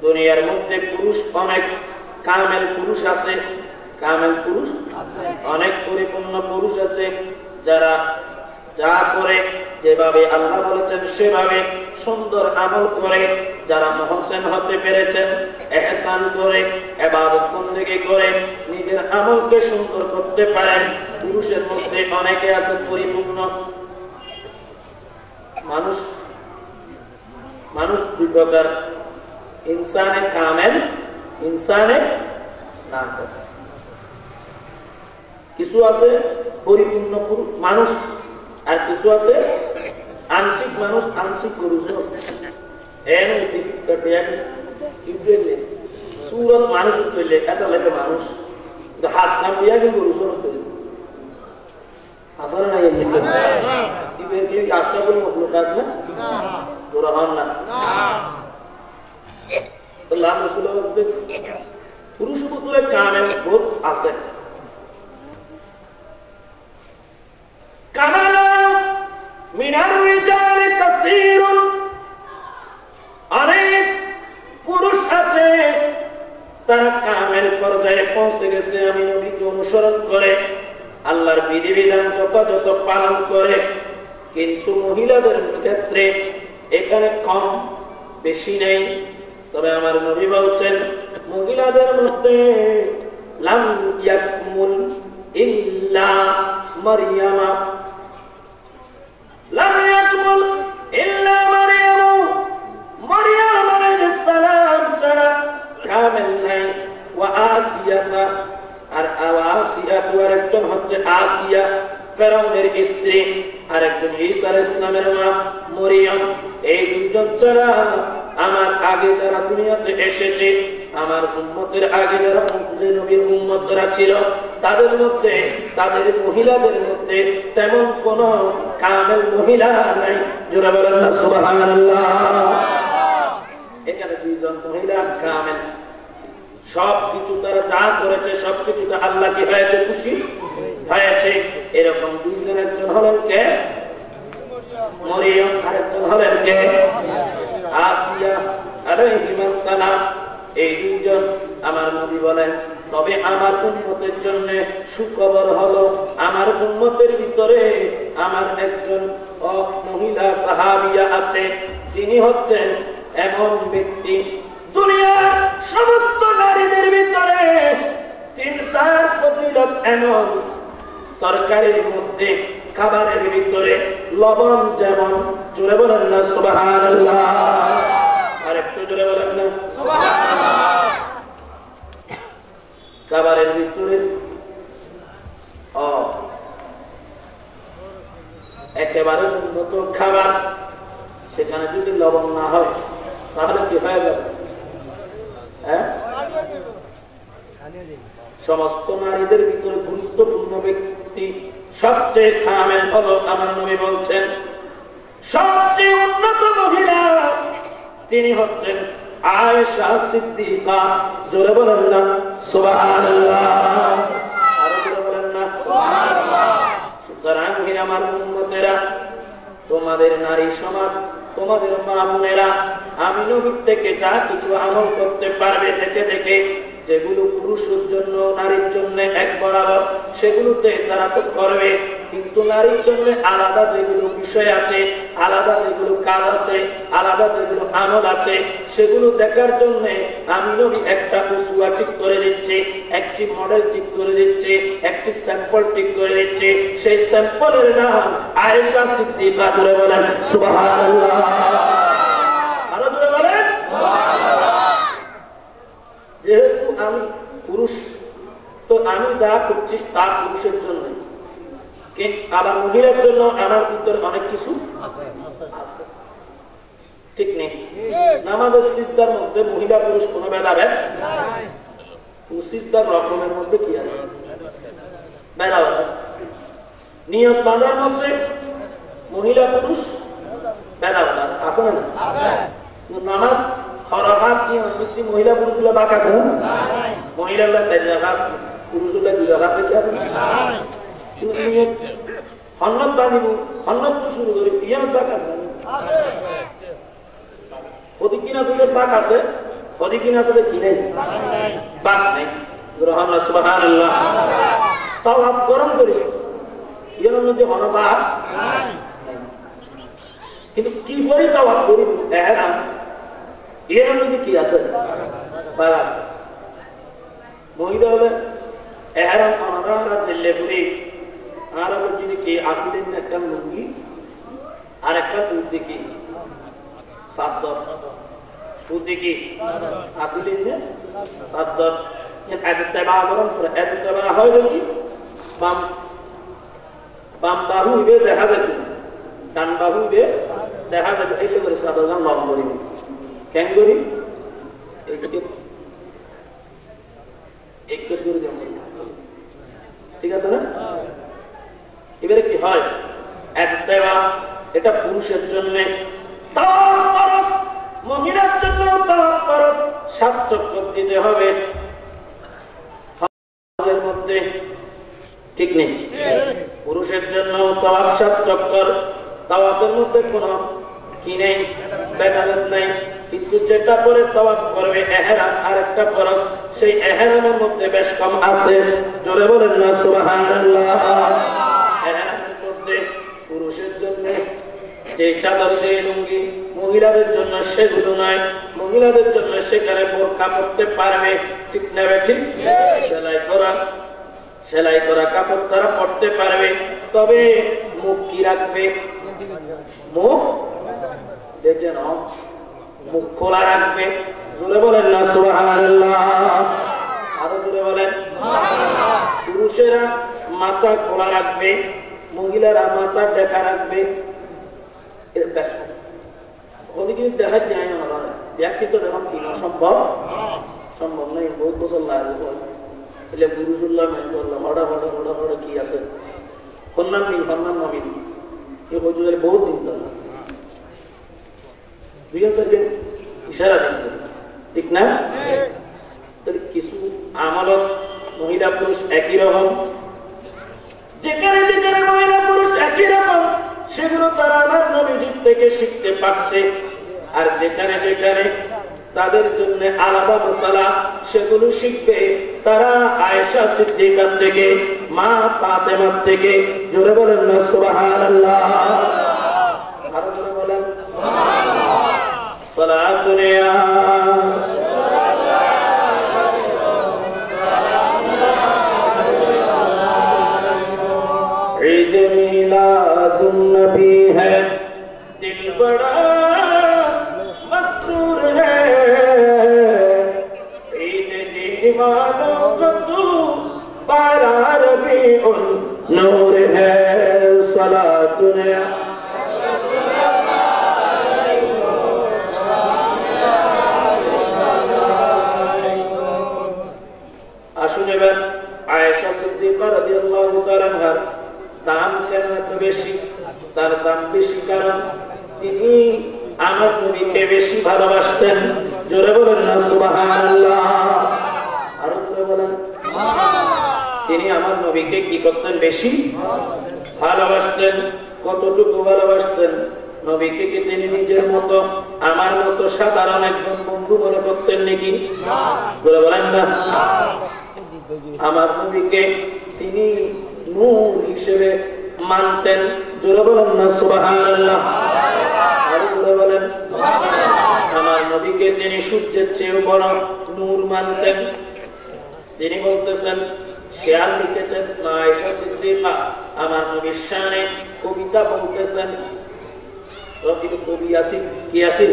দুনিয়ার মধ্যে পুরুষ অনেক কামেল পুরুষ আছে, কামেল পুরুষ অনেক পরিপূর্ণ পুরুষ আছে, যারা যা করে যেভাবে আল্লাহ বলেছেন সেভাবে সুন্দর আমল করে, যারা মুহসিন হতে পেরেছেন, ইহসান করে, ইবাদত বন্দেগী করে নিজের আমলকে সুন্দর করতে পারেন। পুরুষের মধ্যে অনেকে আছে পরিপূর্ণ মানুষ। মানুষ দুই প্রকার, ইনসানে কামেল, ইনসানে নাকিস। কিছু আছে পরিপূর্ণ মানুষ, আর কিছু আছে আংশিক মানুষ আংশিক পুরুষ এন উদ্দীপিত সুরত মানুষ তৈলে এটা লাগে মানুষ হাসলাম দিয়া কিন্তু পুরুষ তৈরি হাসানা নাই কি আশরাফুল মখলুকাত না তোরা হন না আল্লাহ রাসূল পুরুষ পুতুলে কামেল বহুত আছে কামালা মিনার রিজাল কাসীরুন অনেক পুরুষ আছে তারা কামেল পর্যায়ে পৌঁছে গেছে আমি নবীকে অনুসরণ করে আল্লাহর বিধিবিধান যথাযথ পালন করে কিন্তু মহিলাদের ক্ষেত্রে এখানে কম বেশি নেই তবে আমার নবী বলছেন মহিলাদের মধ্যে লাম ইয়াকমুল ইল্লা মারইয়ামা লাম ইয়াকমুল ইল্লা মারইয়াম আলাইহিস সালাম ছাড়া কামেল নাই ওয়া আসিয়াতা আর আসিয়া আর একজন হচ্ছে আসিয়া ফেরাউনের স্ত্রী আর একজন ঈসা আলাইহিস সালামের মা মরিয়ম এই দুজন ছাড়া আমার আগে যারা দুনিয়াতে এসেছে আমার উম্মতের আগে যারা যে নবীর উম্মতরা ছিল তাদের মধ্যে তাদের মহিলাদের মধ্যে তেমন কোন কামেল মহিলা নাই জোরে বলেন না সুবহানাল্লাহ এখানে দুইজন মহিলা কামেল সবকিছু তারা যা করেছে সবকিছুতে আল্লাহ কি হয়েছে খুশি হয়েছে এরকম দুইজন একজন হলেন কে মরিয়ম আরেকজন হলেন কে আসিয়া আলাইহিস সালাম এই দুইজন আমার নবী বলেন তবে আমার উম্মতের জন্য সুখবর হলো আমার উম্মতের ভিতরে আমার একজন মহিলা সাহাবিয়া আছে যিনি হচ্ছেন এমন ব্যক্তি দুনিয়ার সমস্ত নারীদের ভিতরে চিন্তার ফজিলত এমন তরকারির মধ্যে খাবারের ভিতরে লবণ যেমন জোরে বলেন না সুবহানাল্লাহ আর একটু জোরে বলেন না সুবহানাল্লাহ খাবারের ভিতরে একেবারে উন্নত খাবার সেখানে যদি লবণ না হয় তাহলে কি হয়ে যাবে সমস্ত নারীদের ভিতরে গুরুত্বপূর্ণ ব্যক্তি সবচেয়ে কামেল হলো আমার নবী বলছেন সবচেয়ে উন্নত মহিলা তিনি হচ্ছেন আয়েশা সিদ্দিকা জোরে বলেন না সুবহানাল্লাহ আরো জোরে বলেন না সুবহানাল্লাহ সুতরাং হে আমার উম্মতেরা তোমাদের নারী সমাজ তোমাদের মা বোনেরা আমি নবীর থেকে যা কিছু আমল করতে পারবে দেখে দেখে যেগুলো পুরুষের জন্য নারীর জন্য এক বরাবর সেগুলোতে তারা তো করবে কিন্তু নারীর জন্য আলাদা যেগুলো বিষয় আছে আলাদা যেগুলো কাজ আছে আলাদা যেগুলো আমল আছে সেগুলো দেখার জন্য আমি নবী একটা উসওয়া ঠিক করে দিচ্ছি একটি মডেল ঠিক করে দিচ্ছি একটি স্যাম্পল ঠিক করে দিচ্ছি সেই স্যাম্পলের নাম আয়েশা সিদ্দিকা জোরে বলেন সুবহানাল্লাহ আরো জোরে বলেন সুবহানাল্লাহ যেহেতু আমি পুরুষ তো আমি যা করছি তা পুরুষের জন্য কিন্তু আবার মহিলার জন্য আমার ভিতরে অনেক কিছু আছে ঠিক নেই নামাজের সিজদার মধ্যে মহিলা পুরুষ কোনো ভেদাভেদ নাই সিজদার রকমের মধ্যে কি আছে ভেদাভেদ আছে নিয়ত বাঁধার মধ্যে মহিলা পুরুষ ভেদাভেদ আছে আছে না নামাজ খরাহাত নিয়ত মহিলা পুরুষ গুলো বাক আছে না মহিলা গুলো 4 রাকাত পুরুষ গুলো 2 রাকাত রেখে আছে না কিন্তু নিয়ত হন্নত বাঁধিব হন্নত শুরু করি ইয়ানত বাক আছে ওদিকিন আসলে বাক আছে ওদিকিন আসলে কি নাই বাক নাই গ্রহণ সুবহানাল্লাহ তাওয়াব গরম করি ইয়ার মধ্যে হন বাক নাই কিন্তু কি করি তাওয়াব করি ইহরাম এর মধ্যে কি আছে বাক আছে মহিলা হলে ইহরাম আনারা ছেলে পুরি আর যিনি কি আসিলেন একটা লুঙ্গি আর একটা কুর্তি কি সাদর কুর্তি কি আসিলেন না সাদর এত তেবা গরম করে এত তেবা হয় কি বাম বাম বাহু ইবে দেখা যায় ডান্ডা হইবে দেখা যাবে এইলে করে সাদর গান লং করিব কেন করি ঠিক আছে না? এবারে কি হয় এটা পুরুষের জন্য মহিলার জন্য সাত চক্কর দিতে হবে মধ্যে, ঠিক নেই? পুরুষের জন্য তাওয়াফ সাত চক্কর, তাওয়াফের মধ্যে কোনো কি নেই, ভেদাভেদ নাই। কিন্তু যেটা পরে তাওয়াফ করবে ইহরাম আরেকটা ফরজ, সেই ইহরামের মধ্যে বেশ কম আছে। জোরে বলেন না সুবহানাল্লাহ। ইহরামের মধ্যে পুরুষের জন্য যে চাদর দিয়ে লুঙ্গি, মহিলাদের জন্য সেগুলো নয়। মহিলাদের জন্য সেখানে বোরকা পরতে পারবে, ঠিক না? ঠিক। সেলাই করা কাপড় তারা পরতে পারবে, তবে মুখ কি রাখবে? মুখ দেখে নাও, মুখ খোলা রাখবে। জোরে বলেন না সুবহানাল্লাহ। আরো জোরে বলেন। পুরুষেরা মাথা খোলা রাখবে, মহিলারা মাথা ঢাকা রাখবে। দেখা যায় না, ব্যাখ্যিত দেখুন কি সম্ভব সম্ভব নাই। বহুত বছর লাগবে এলে পুরুষুল্লাহ মাইন করলাম হড়া হড়া হড়া হড়া কি আছে কন্যান মিল কন্যান নমিল এ হজুরের বহুত দিন ধরে ইশারা দিন, ঠিক না? কিছু আমালত মহিলা পুরুষ একই রকম, যেখানে যেখানে মহিলা পুরুষ একই রকম সেগুলো তারা আমার নবীজির থেকে শিখতে পারছে। আর যেখানে যেখানে তাদের জন্য আলাদা মশালা সেগুলো শিখবে তারা আয়েশা সিদ্দিকার থেকে, মা ফাতেমার থেকে। জোরে বলেন না সুবহানাল্লাহ। আরো জোরে বলেন সালাতুন ইয়া ঈদ মিলাদুন নবী है दिल बड़ा मसरूर है ईद दीवानों को तू बारा रबीउन नूर है सलातुन আসুন এবার আয়েশা সিদ্দিকা রাদিয়াল্লাহু তাআলা আনহার দাম কেন এত বেশি? তার দাম বেশি কারণ তিনি আমার নবীকে বেশি ভালোবাসতেন। জোরে বলেন না সুবহানাল্লাহ। আরো জোরে বলেন। তিনি আমার নবীকে কি করতেন? বেশি ভালোবাসতেন। কতটুকু ভালোবাসতেন? নবীকে কি তিনি নিজের মতো আমার মতো সাধারণ একজন বন্ধু মনে করতেন নাকি? জোরে বলেন না। আমার নবীকে তিনি নূর হিসেবে মানতেন। জোরে বলেন না সুবহানাল্লাহ। আরো জোরে বলেন। আমার নবীকে তিনি সূর্যের চেয়েও বড় নূর মানতেন। তিনি বলতেছেন, শেয়ার লিখেছেন আয়েশা সিদ্দিকা আমার নবীর শানে কবিতা বলতেছেন। কবি আসিফ কি আসিফ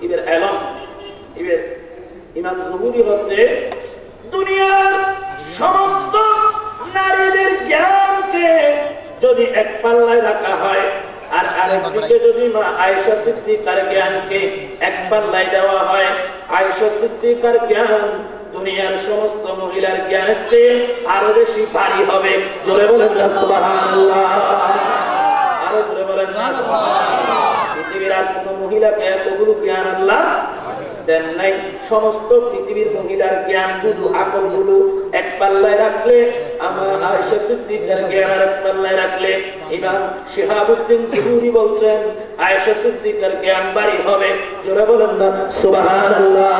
ইবের আলম ইবের ইমাম জুহুরি হতে দুনিয়ার সমস্ত নারীদের জ্ঞানকে যদি এক পাল্লায় রাখা হয় আর আরেকদিকে যদি মা আয়েশা সিদ্দিকার জ্ঞানকে এক পাল্লায় দেওয়া হয়, আয়েশা সিদ্দিকার জ্ঞান দুনিয়ার সমস্ত মহিলার জ্ঞানের চেয়ে আরো বেশি ভারী হবে। জোরে বলেন না সুবহানাল্লাহ। আরো জোরে বলেন না সুবহানাল্লাহ। পৃথিবীর আর কোন মহিলাকে এতগুলো জ্ঞান আল্লাহ দেন নাই। সমস্ত পৃথিবীর মহিলার জ্ঞানগুলো আকলগুলো এক পাল্লায় রাখলে, আমার আয়েশা সিদ্দিকার জ্ঞান আর এক পাল্লায় রাখলে, ইমাম শিহাবুদ্দিন জুহুরি বলছেন আয়েশা সিদ্দিকার জ্ঞান ভারী হবে। জোরে বলেন না সুবহানাল্লাহ।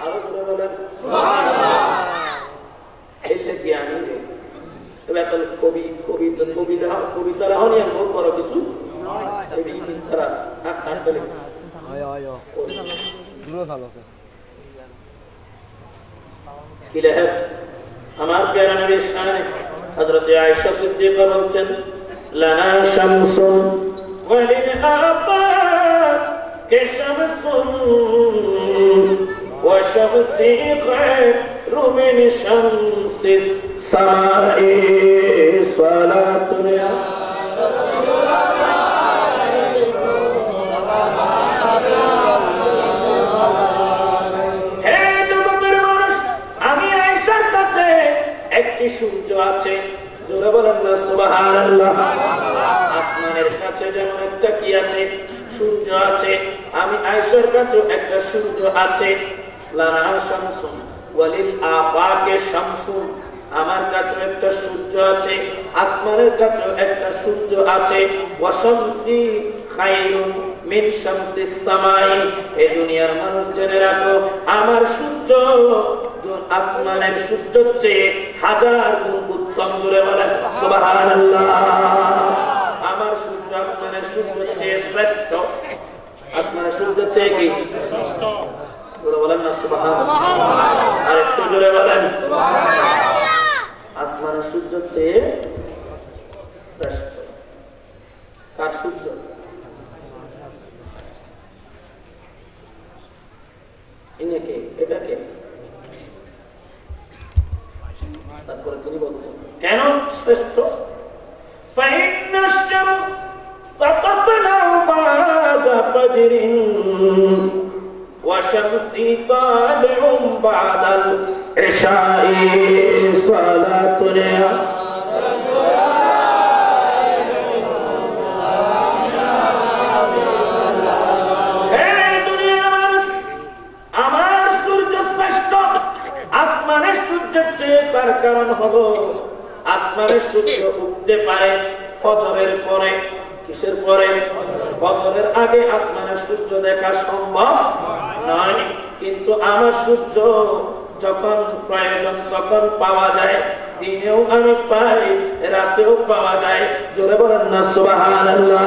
আরো জোরে বলেন সুবহানাল্লাহ। এলে জ্ঞানী তবে এখন কবি কবিতা কবিতা কবিতারা হনি আর বহুত বড় কিছু তারা আটকালে কি লেখে আমার প্যারা নবীর শানে হযরত আয়েশা সিদ্দিকা বলছেন, লানা শামসুন ওয়ালিল আবাদ কে শামসুন ওয়া শামসি খায়রু মিন শামসিস সামাই সালাতুন ইয়া রাসূল একটি সূর্য আছে, জোরে বলেন না সুবহানাল্লাহ। আসমানের কাছে যেমন একটা কি আছে, সূর্য আছে, আমি আয়েশার কাছেও একটা সূর্য আছে। লানা শামসুন ওয়ালিল আফাকে শামসুন, আমার কাছেও একটা সূর্য আছে, আসমানের কাছেও একটা সূর্য আছে। ওয়া শামসি খায়রুন মিন শামসিস সামাই, এই দুনিয়ার মানুষ জেনে রাখো আমার সূর্য আসমানের সূর্যের চেয়ে 1000 গুণ উত্তম। জোরে বলেন সুবহানাল্লাহ। আমার সূর্য আসমানের সূর্যের চেয়ে শ্রেষ্ঠ। আসমানের সূর্যের চেয়ে কি শ্রেষ্ঠ? জোরে বলেন না সুবহানাল্লাহ। আর একটু জোরে বলেন সুবহানাল্লাহ। আসমানের সূর্যের চেয়ে শ্রেষ্ঠ। কার সূর্য? ইনাকে, এটাকে। তারপরে তিনি বলছেন কেন শ্রেষ্ঠ? তার কারণ হলো আসমানের সূর্য উঠতে পারে ফজরের পরে। কিসের পরে? ফজরের আগে আসমানের সূর্য দেখা সম্ভব নয়, কিন্তু আমার সূর্য যখন প্রয়োজন তখন পাওয়া যায়, দিনেও আমি পাই, রাতেও পাওয়া যায়। জোরে বলেন না সুবহানাল্লাহ।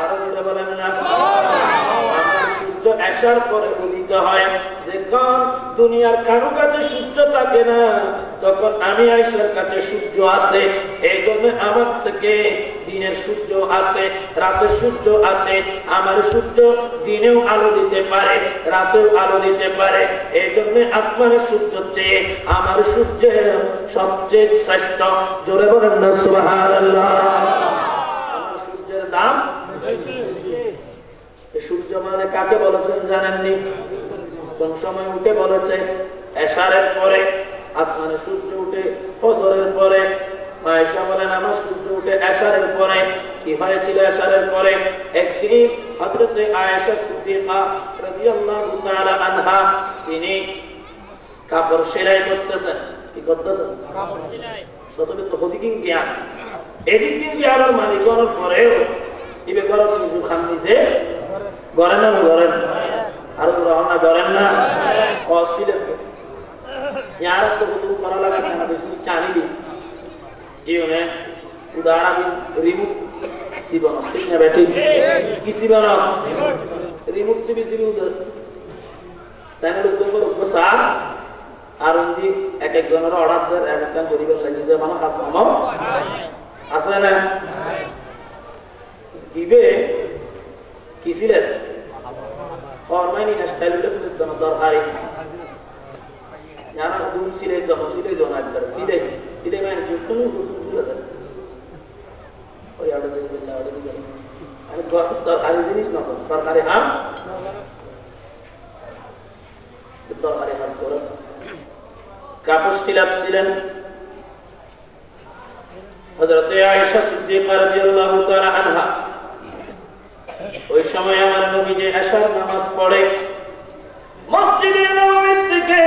আরো জোরে বলেন না সুবহানাল্লাহ। আমার সূর্য এশার পরে উদিত হয়। যখন দুনিয়ার কারো কাছে সূর্য থাকে না, তখন আমি আয়েশার কাছে সূর্য আছে। এই জন্য আমার থেকে দিনের সূর্য আছে, রাতের সূর্য আছে। আমার সূর্য দিনেও আলো দিতে পারে, রাতেও আলো দিতে পারে। এই জন্য আসমানের সূর্য চেয়ে আমার সূর্য সবচেয়ে শ্রেষ্ঠ। জোরে বলেন না সুবহানাল্লাহ। আমার সূর্যের দাম বেশি। সূর্য মানে কাকে বলেছেন জানেননি? কোন সময় উঠে বলেছে? এশারের পরে। আসমানে সূর্য উঠে ফজরের পরে। আয়েশা বলেন আমার সূর্য উঠে এশারের পরে। কি হয়েছিল এশারের পরে? একদিন হযরত আয়েশা সিদ্দিকা রাদিয়াল্লাহু তাআলা আনহা তিনি কাপড় সেলাই করতেছেন। কি করতেছেন? কাপড় সেলাই। তবে তো হদিকিন জ্ঞান, এদিকিন জ্ঞানের মালিক হওয়ার পরেও ইবে গরম কিছু খান নিজে গড়েন না গড়েন আর রওনা করেন না কসিলে তো यार तो कुछ करा लगा कि हमें इसमें चाली दी ये उन्हें उदाहरण रिमूव सीबना ठीक है बेटी किसी बना रिमूव से भी सीबी उधर सैनल ऊपर उपसार আর উনি এক এক জনের অর্ডার দেন এক একটা গরিবের লাগি যে মানে কাজ সম্ভব আছে না দিবে কিছিলে ফরমাইনি স্টাইলটা শুধু দরকারি জানা দুম সিলে দোন একবার সিলে মানে কি কোনো ভুল আছে ওই অর্ডার দিয়ে বিল্লাহ অর্ডার দিয়ে আমি দরকারি জিনিস না দরকারি আম দরকারি কাজ করো কাপড় খিলাফ ছিলেন হযরত আয়েশা সিদ্দিকা রাদিয়াল্লাহু তাআলা আনহা। ওই সময় আমার নবী যে এশার নামাজ পড়ে মসজিদে নববী থেকে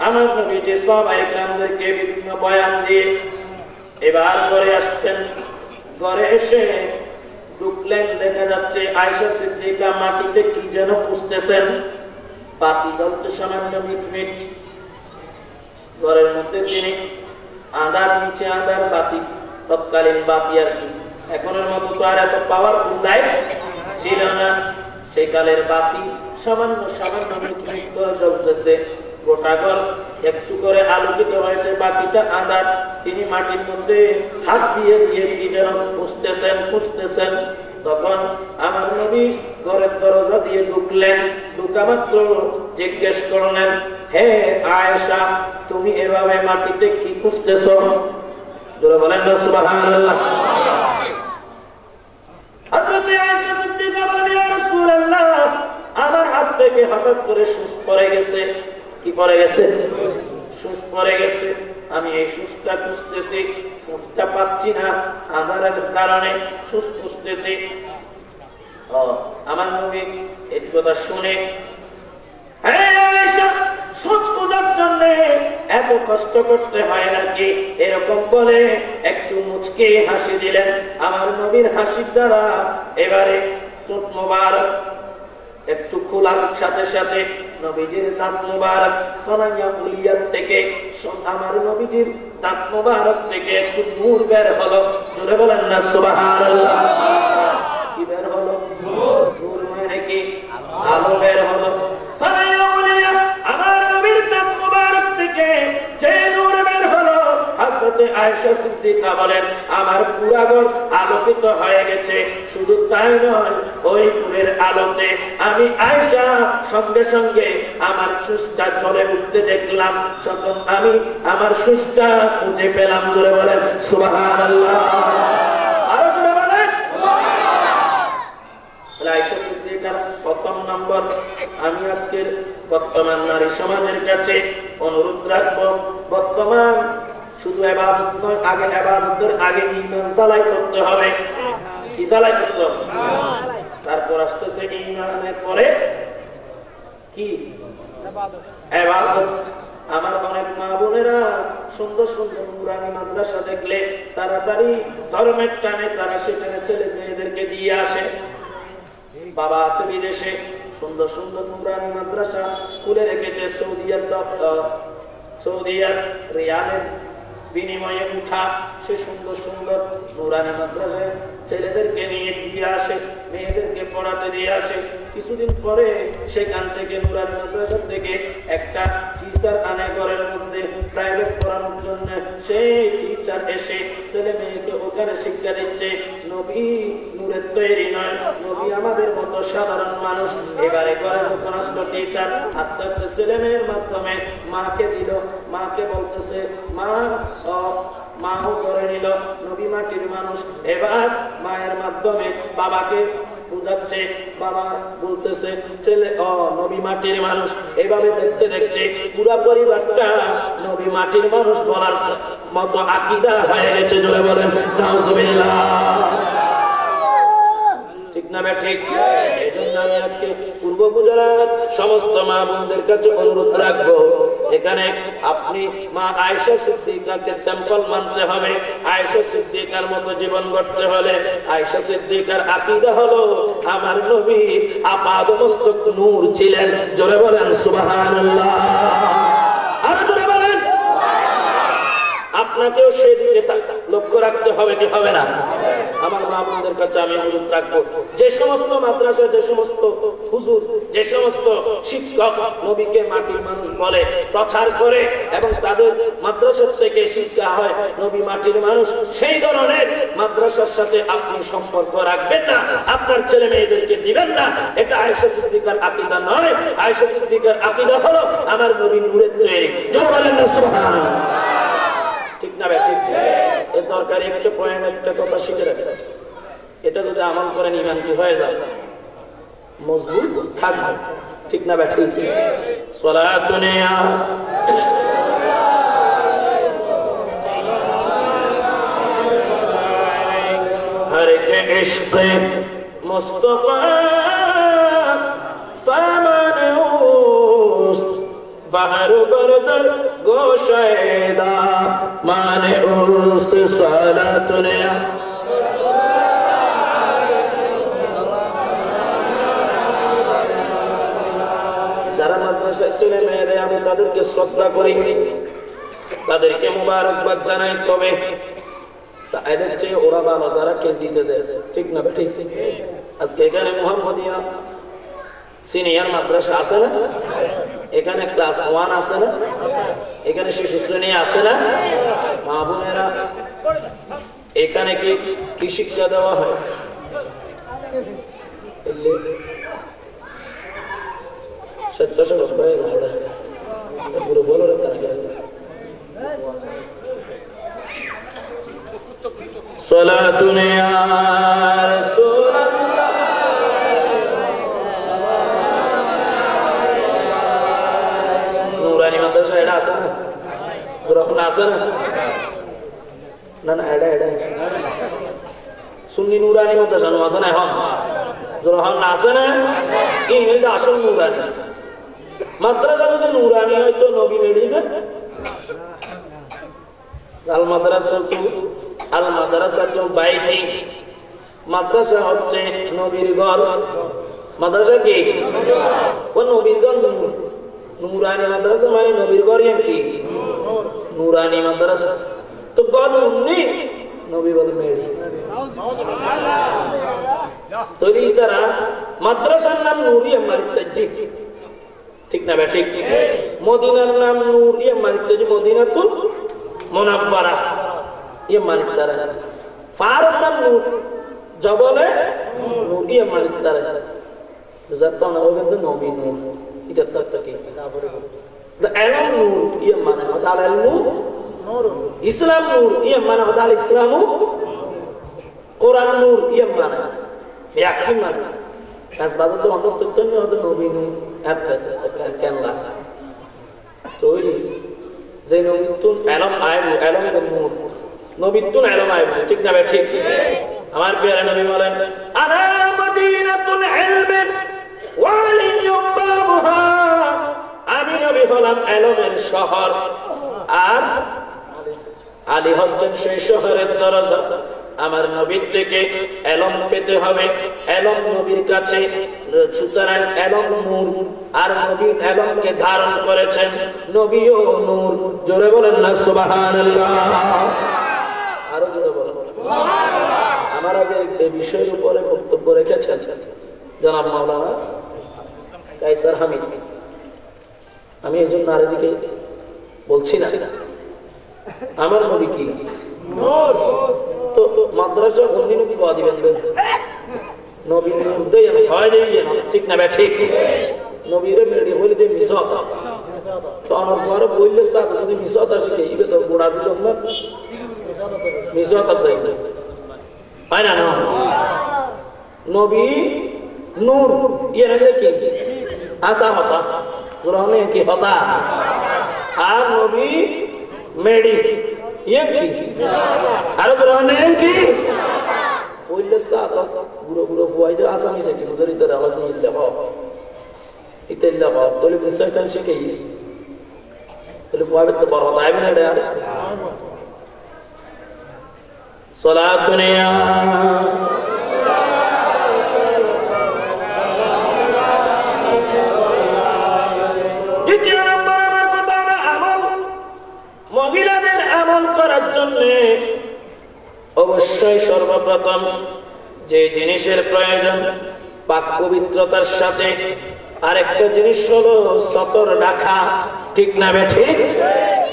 আমার নবী যে সাহাবায়ে কেরামদেরকে বিভিন্ন বয়ান দিয়ে এবার ঘরে আসছেন। ঘরে এসে ঢুকলেন, দেখা যাচ্ছে আয়েশা সিদ্দিকা মাটিতে কি যেন পুছতেছেন। বাতি জ্বলছে সামান্য মিটমিট। ঘরের মধ্যে তিনি আধার, নিচে আধার, বাতি তৎকালীন বাতি আর কি, এখনের মতো তো আর এত পাওয়ারফুল লাইট ছিল না। সেই কালের বাতি সামান্য মিটমিট করে জ্বলতেছে। গোটা ঘর একটু করে আলোকিত হয়েছে, বাকিটা আধার। তিনি মাটির মধ্যে হাত দিয়ে দিয়ে কি যেন খুঁজতেছেন। তখন আমার নবী ঘরের দরজা দিয়ে ঢুকলেন। ঢুকা মাত্র জিজ্ঞেস করলেন, হে আয়েশা, তুমি এভাবে মাটিতে কি খুঁজতেছো? জোরে বলেন না সুবহানাল্লাহ। হযরত আয়েশা সিদ্দিকা বলেন, ইয়া রাসূলুল্লাহ, আমার হাত থেকে হঠাৎ করে সুচ পড়ে গেছে। কি পড়ে গেছে? সুচ পড়ে গেছে, আমি এই সুচটা খুঁজতেছি, সুচটা পাচ্ছি না, আধারের কারণে সুচ খুঁজতেছি। আমার নবী এই কথা শুনে, সুচ খোঁজার জন্য এত কষ্ট করতে হয় নাকি, এরকম বলে একটু মুচকে হাসি দিলেন। আমার নবীর হাসির দ্বারা এবারে চোখ মোবারক একটু খোলার সাথে সাথে নবীজির দাঁত মোবারক সোনাইয়া উলিয়ার থেকে, আমার নবীজির দাঁত মোবারক থেকে একটু নূর বের হলো। জোরে বলেন না সুবহানাল্লাহ। কি বের হলো? নূর মানে কি? আলো বের হলো। সোনাইয়া উলিয়া আমার নবীর দাঁত মোবারক থেকে যে নূর বের হলো, হযরতে আয়েশা সিদ্দিকা বলেন আমার পুরা ঘর আলোকিত হয়ে গেছে। শুধু তাই নয়, ওই নূরের আলোতে আমি আয়েশা সঙ্গে সঙ্গে আমার সুচটা জ্বলে উঠতে দেখলাম। যখন আমি আমার সুচটা খুঁজে পেলাম, জোরে বলেন সুবহানাল্লাহ। আরো জোরে বলেন সুবহানাল্লাহ। আয়েশা সিদ্দিকার প্রথম নম্বর আমি আজকের বর্তমান নারী সমাজের কাছে অনুরোধ রাখবো, বর্তমান শুধু ইবাদত নয়, আগে ইবাদতের আগে ঈমান চালাই করতে হবে। কি চালাই করতে হবে? তারপর আসতেছে ঈমানের পরে কি? ইবাদত। আমার অনেক মা বোনেরা সুন্দর সুন্দর নুরানি মাদ্রাসা দেখলে তাড়াতাড়ি ধর্মের টানে তারা সেখানে ছেলে মেয়েদেরকে দিয়ে আসে। বাবা আছে বিদেশে, সুন্দর সুন্দর নুরানি মাদ্রাসা খুলে রেখেছে, সৌদিয়ার রিয়ালের বিনিময়ে উঠা সে সুন্দর সুন্দর নুরানি মাদ্রাসায় ছেলেদেরকে নিয়ে দিয়ে আসে, মেয়েদেরকে পড়াতে দিয়ে আসে। কিছুদিন পরে সেখান থেকে নুরানি মাদ্রাসা থেকে একটা টিচার আনে ঘরের মধ্যে প্রাইভেট পড়ানোর জন্য। সেই টিচার এসে ছেলে মেয়েকে ওখানে শিক্ষা দিচ্ছে। নবী নূরের তৈরি নয়, নবী আমাদের মতো সাধারণ মানুষ। এবারে ঘরে যখন আসলো টিচার, আস্তে আস্তে ছেলে মেয়ের মাধ্যমে মাকে দিল। মাকে বলতেছে মাও করে নিল, নবী মাটির মানুষ। এবার মায়ের মাধ্যমে বাবাকে বুঝাচ্ছে, বাবা বলতেছে ছেলে নবী মাটির মানুষ। এভাবে দেখতে দেখতে পুরা পরিবারটা নবী মাটির মানুষ বলার মতো আকীদা হয়ে গেছে। জোরে বলেন নাউজুবিল্লাহ। ঠিক না ঠিক? এই জন্য আমি আজকে পূর্ব গুজরাট সমস্ত মা বোনদের কাছে অনুরোধ রাখবো, এখানে আপনি মা আয়েশা সিদ্দিকাকে স্যাম্পল মানতে হবে। আয়েশা সিদ্দিকার মতো জীবন গড়তে হলে আয়েশা সিদ্দিকার আকীদা হলো আমার নবী আপাদমস্তক নূর ছিলেন। জোরে বলেন সুবহানাল্লাহ। আর জোরে বলেন। আপনাকেও সেদিকে লক্ষ্য রাখতে হবে কি হবে না? আমার মা বোনদের কাছে আমি অনুরোধ রাখবো, যে সমস্ত মাদ্রাসা, যে সমস্ত হুজুর, যে সমস্ত শিক্ষক নবীকে মাটির মানুষ বলে প্রচার করে এবং তাদের মাদ্রাসা থেকে শিক্ষা হয় নবী মাটির মানুষ, সেই ধরনের মাদ্রাসার সাথে আপনি সম্পর্ক রাখবেন না, আপনার ছেলে মেয়েদেরকে দিবেন না। এটা আয়েশা সিদ্দিকার আকীদা নয়। আয়েশা সিদ্দিকার আকীদা হলো আমার নবী নূরের তৈরি। জোরে বলেন না সুবহানাল্লাহ। ঠিক না ঠিক? এর দরকারি একটা পয়েন্ট, একটা কথা শিখে রাখবেন। এটা যদি আমল করেন ঈমান কি হয়ে যায়? মজবুত থাকবে। ঠিক না ঠিক? সালাতুনে हर के इश्क़ मुस्तफ़ा सामने उस्त बाहर बरदर गोशैदा माने उस्त सलातुने যারা মাদ্রাসায় ছেলে মেয়েদের আমি তাদেরকে শ্রদ্ধা করি, তাদেরকে মুবারকবাদ জানাই, তবে এদের চেয়ে ওরা ভালো যারা কেজিতে দেয়। ঠিক না ঠিক? আজকে এখানে মুহাম্মদিয়া সিনিয়র মাদ্রাসা আছে না? এখানে ক্লাস 1 আছে না? এখানে শিশু শ্রেণী আছে না? মা বোনেরা, এখানে কি শিক্ষা দেওয়া হয়? পুরো বলো সালাতুনে ইয়া রাসূলুল্লাহ। নূরানি মাদ্রাসা এটা আছে না? গ্রহণ আছে না? না না, এটা এটা সুন্নি নুরানি মতো জানো আছে না? এখন গ্রহণ আছে না? এই আসল নুরানি। মাদ্রাসা যদি নুরানি হয়তো নবী মেডিবে আল মাদ্রাসাতু বাইতি, মাদ্রাসা হচ্ছে নবীর ঘর। মাদ্রাসা কি? ও নবীর ঘর। নুরানি মাদ্রাসা মানে নবীর ঘর কি? নুরানি মাদ্রাসা তো ঘর নুনি, নবী বলে মেডি। তৈরি তারা মাদ্রাসার নাম নুরিয়া মারিতাজি, ঠিক না? ঠিক। মদিনার নাম নুরিয়া মারিতাজি, মদিনাতুল মুনাওয়ারা ইয়ে মারিতারা। ফারুক নাম নূর, জবলে নুরিয়া মারিতারা। যাতো না হবে তো নবী নূর, এটা তো কি এলম নূর ইয়ে মানে আল ইলমু নূর, ইসলাম নূর ইয়ে মানে আল ইসলামু, কোরআন নূর ইয়ে মানে একই মানে কাজ বাজার তো অন্তত হতো নবী নূর এত কেন তৈরি যে নবীতুন এলম আইবু, এলম নূর, নবীতুন এলম আইবু, ঠিক না? ঠিক। আমার প্রিয় নবী বলেন আনা মদিনাতুল ইলমি ওয়া আলিয়ুম বাবুহা, আমি নবী হলাম এলমের শহর, আর আলী হচ্ছেন সেই শহরের দরজা। আমার নবীর থেকে এলম পেতে হবে, এলম নবীর কাছে। সুতরাং এলম নূর, আর নবীর এলমকে ধারণ করেছেন নবীও নূর। জোরে বলেন না সুবহানাল্লাহ, আরো জোরে বলেন সুবহানাল্লাহ। আমার আগে এই বিষয়ের উপরে বক্তব্য রেখেছেন জনাব মাওলানা কায়সার হামিদ। আমি এই জন্য আর এদিকে বলছি না। আমার নবী কি নূর, তো মাদ্রাসা কোনদিন খোয়া দিবেন নবী নূর দেন হয় দেন, ঠিক না? ঠিক। নবীরে মেডি হইলে দে মিস তো আমার পরে বললে সাথ যদি মিস হতা শিখে ইবে তো গোড়া দিত না, মিস হতা চাই হয় না? নবী নূর ইয়ে কি আসা হতা গ্রহণে কি হতা, আর নবী মেডি ইয়ে কি আর গ্রহণে কি বললে সাথ গুরু গুরু ফুয়াই দে আসামি সে কি ধরি ধরে আওয়াজ নিয়ে দিলে বাবা ইতেল্লা বাবা তোলে বিষয় কাল শিখে তোলে ফুয়াবে তো বড় হতা আইবে না রে। আর সালাতুনিয়া দ্বিতীয় নম্বর আমার কথা হলো আমল। মহিলাদের আমল করার জন্য অবশ্যই সর্বপ্রথম যে জিনিসের প্রয়োজন পাক পবিত্রতার সাথে আরেকটা জিনিস হলো সতর রাখা, ঠিক না? ঠিক।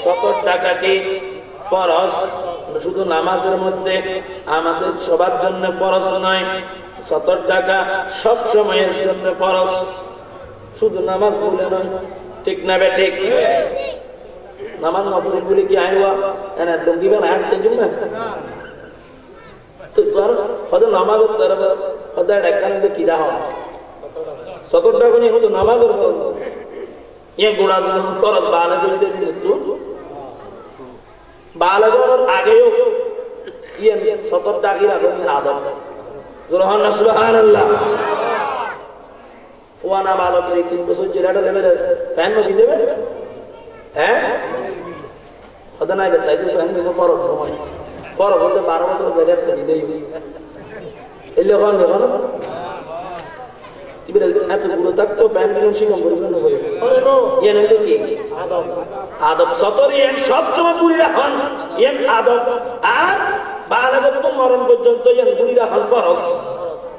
সতর রাখা কি ফরজ, শুধু নামাজের মধ্যে আমাদের সবার জন্য ফরজ নয়। সতর রাখা সব সময়ের জন্য ফরজ, শুধু নামাজ বলে নয়, ঠিক না? ঠিক। নামাজ নফল বলে কি আইওয়া এনা ডঙ্গি বেলা হাঁটতে জন্য তো তোর হয়তো নামাজ হয়তো ডাক্তার কি দাহ সতর টাকা নিয়ে হয়তো নামাজের ইয়ে গোড়া যদি খরচ বালা করে কিন্তু বালাগর আগেও ইয়ে সতর টাকির আগে আদব গ্রহণ না সুবহানাল্লাহ। ফুয়ানা বালক এই 3 বছর জেলাটা দেবে ফ্যান মজি দেবে, হ্যাঁ হয়তো নাই তাই তো ফ্যান দিতে ফরজ নয়। ফরজ হতে 12 বছর জায়গায় তো দিতেই এলে এখন এখন এত গুলো থাকতো ব্যাংক শিখম পরিপূর্ণ হয়ে ইয়ে নয় কি আদব সতর ইয়েন সবসময় বুড়িরা হন ইয়েন আদব, আর বালাগত তো মরণ পর্যন্ত ইয়েন বুড়িরা হন ফরজ।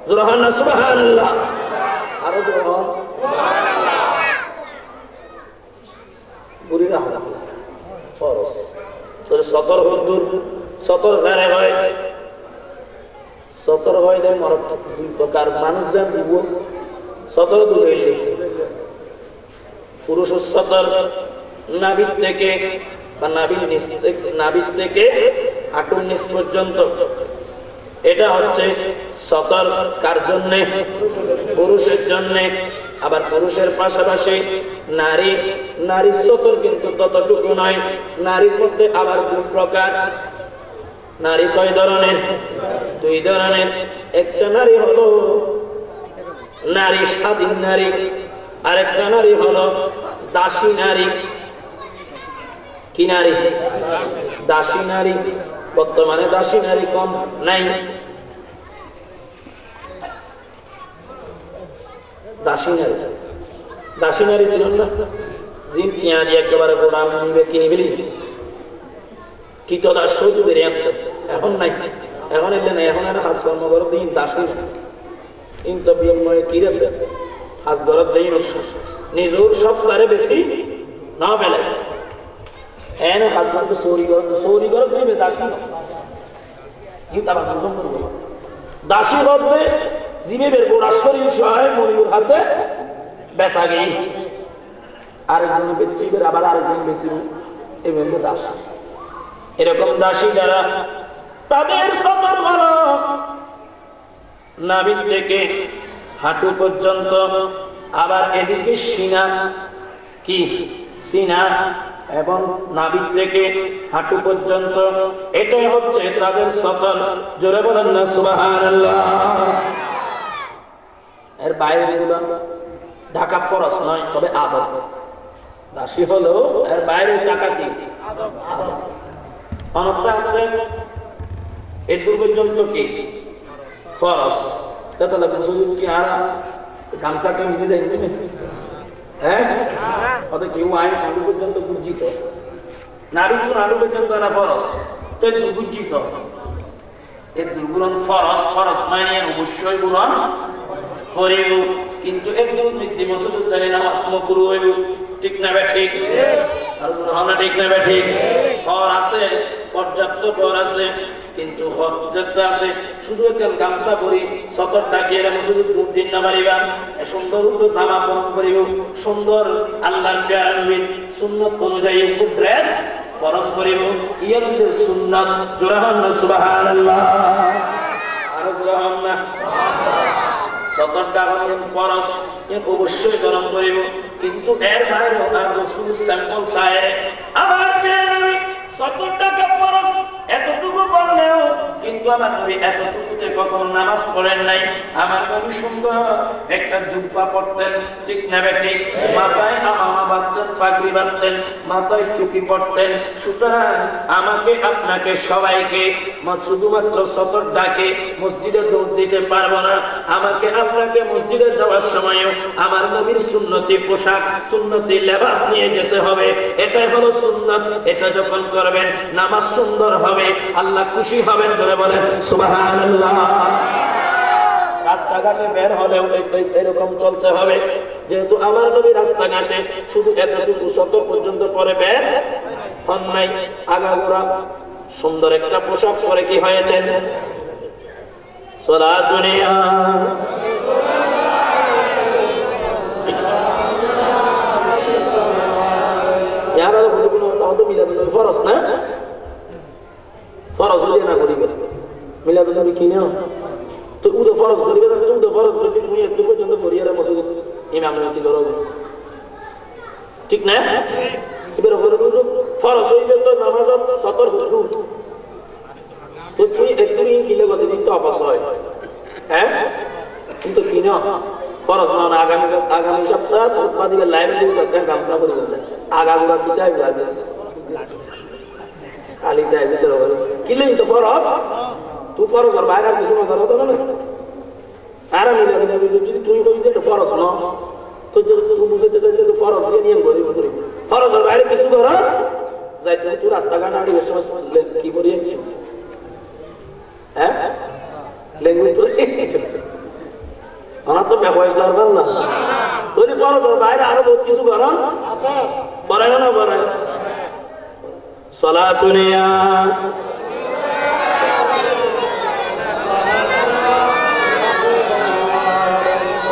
জোরহান না সুবহানাল্লাহ, আরো জোরহান বুড়িরা হন ফরজ। তো সতর হদ্দুর সতর ঘরে হয়, সতর হয় দেয় মরদ দুই প্রকার মানুষ যান দিব সতর দুধে পুরুষ সতর নাভির থেকে বা নাভির থেকে হাঁটুর নিচ পর্যন্ত, এটা হচ্ছে সতর কার জন্য? পুরুষের জন্য। আবার পুরুষের পাশাপাশি নারী, নারীর সতর কিন্তু ততটুকু নয়। নারীর মধ্যে আবার দুই প্রকার। নারী কয় ধরনের? দুই ধরনের। একটা নারী হলো নারী স্বাধীন নারী, আরেকটা নারী হলো দাসী নারী। কি নারী? দাসী নারী। বর্তমানে দাসী নারী কম নাই। দাসী নারী, দাসী নারী ছিল না, জিন টিয়া দিয়ে একেবারে গোড়া নিবে কিনে ফেলি কি তো দাস সজুদের। এখন নাই, এখন এলে নাই। এখন আর হাজ কর্ম করো দিন দাসী কিন্তু বিয়ে কিরে হাজ ঘর দিই নিজের সব তারে বেশি না ফেলে। হ্যাঁ হাজ ঘরকে চৌরি করো, চৌরি করো দিবে দাসী কিন্তু আবার হজম করবো। দাসী বলতে জীবের গোড়া শরীর সহায় মনিবুর হাসে বেচা গেই, আরেকজন জীবের আবার আরেকজন বেশি এভাবে দাসী। এরকম দাসী যারা, তাদের সতর হলো নাভি থেকে হাঁটু পর্যন্ত, আবার এদিকে সিনা, কি সিনা এবং নাভি থেকে হাঁটু পর্যন্ত, এটাই হচ্ছে তাদের সতর। জোরে বলেন না সুবহানাল্লাহ। এর বাইরে গুলো ঢাকা ফরজ নয়, তবে আদব। দাসী হলো এর বাইরে টাকা কি অনেকটা এর দূর পর্যন্ত কি ফরজ। কি আর গামছাটা মিলে যায় না? হ্যাঁ, কেউ আইন আলু পর্যন্ত বুঝিত নারী কোন আলু পর্যন্ত না ফরজ, তো বুঝিত এর দুর্গুণ ফরজ। ফরজ মানে অবশ্যই গুণন করিব, কিন্তু একদম মৃত্যু মসুদ জানি না আসমো পুরো হইব। ঠিক না বে ঠিক? আর না ঠিক না বে ঠিক? ফর আছে, পর্যাপ্ত ফর আছে, কিন্তু যেটা আছে শুধু একটা গামছা পরি সতর ডাকিয়ে মসুদ দিন না পারিবা। সুন্দর জামা পরন করিব, সুন্দর আল্লাহর প্রিয় সুন্নত অনুযায়ী ড্রেস পরন করিব, ইয়ের সুন্নাত। জোরে বলেন সুবহানাল্লাহ। আর জোরে বলেন না। সতরটা ফরজ, অবশ্যই গরম করিব, কিন্তু এর বাইরে আর রাসূল স্যাম্পল চায়। আবার সতরটাকে ফরজ এতটুকু বললেও কিন্তু আমার নবী এতটুকুতে কখনো নামাজ পড়েন নাই। আমার নবী সুন্দর একটা জুব্বা পড়তেন, ঠিক না ঠিক? মাথায় আমামা বাঁধতেন, পাগড়ি বাঁধতেন, মাথায় টুপি পড়তেন। সুতরাং আমাকে আপনাকে সবাইকে শুধুমাত্র সতর ডাকে মসজিদে দৌড় দিতে পারবো না। আমাকে আপনাকে মসজিদে যাওয়ার সময়ও আমার নবীর সুন্নতি পোশাক, সুন্নতি লেবাস নিয়ে যেতে হবে। এটাই হলো সুন্নত। এটা যখন করবেন নামাজ সুন্দর হবে, আল্লাহ খুশি হবেন। জোরে বলেন সুবহানাল্লাহ। রাস্তাঘাটে বের হলেও এরকম চলতে হবে, যেহেতু আমার নবী রাস্তাঘাটে শুধু এতটুকু সতর পর্যন্ত পরে বের হন নাই। আগাগোড়া সুন্দর একটা পোশাক পরে কি হয়েছেন? সালাতুনিয়া ফরজ না, ফরজ হলে না করিবে মিলাদুন নবী কিনেও তো উদে ফরজ করিবে, উদে ফরজ করতে তুমি একটু পর্যন্ত করিয়ে মসজিদ ইমাম নবী ধরো, ঠিক না? এবার ফরজ হইছে তো নামাজত সতর হুকুম, তো তুমি একটু কিলে গতি দিন তো অফাস হয়। হ্যাঁ, কিন্তু কিনো ফরজ না। আগামী সপ্তাহ খুতবা দিবে, লাইভে দিবে, গামছা পরে বললেন আগাগোড়া কিতাব লাগবে খালি দেয় ভিতরে কিলে তো ফরজ। তুই ফরজ আর বাইরে আর কিছু না করো না। আর আমি যদি তুই কই ফরজ ন তো বুঝতে চাইলে ফরজ দিয়ে নিয়ম করি ফরজ আর বাইরে কিছু করো যাইতে তুই রাস্তাঘাট আড়ি কি করি হ্যাঁ ল্যাঙ্গুয়েজ আমার তো ব্যবহার করবেন না। তুই ফরজ আর বাইরে আরো বহুত কিছু করো পড়ায় না পড়ায়। সালাতুনিয়া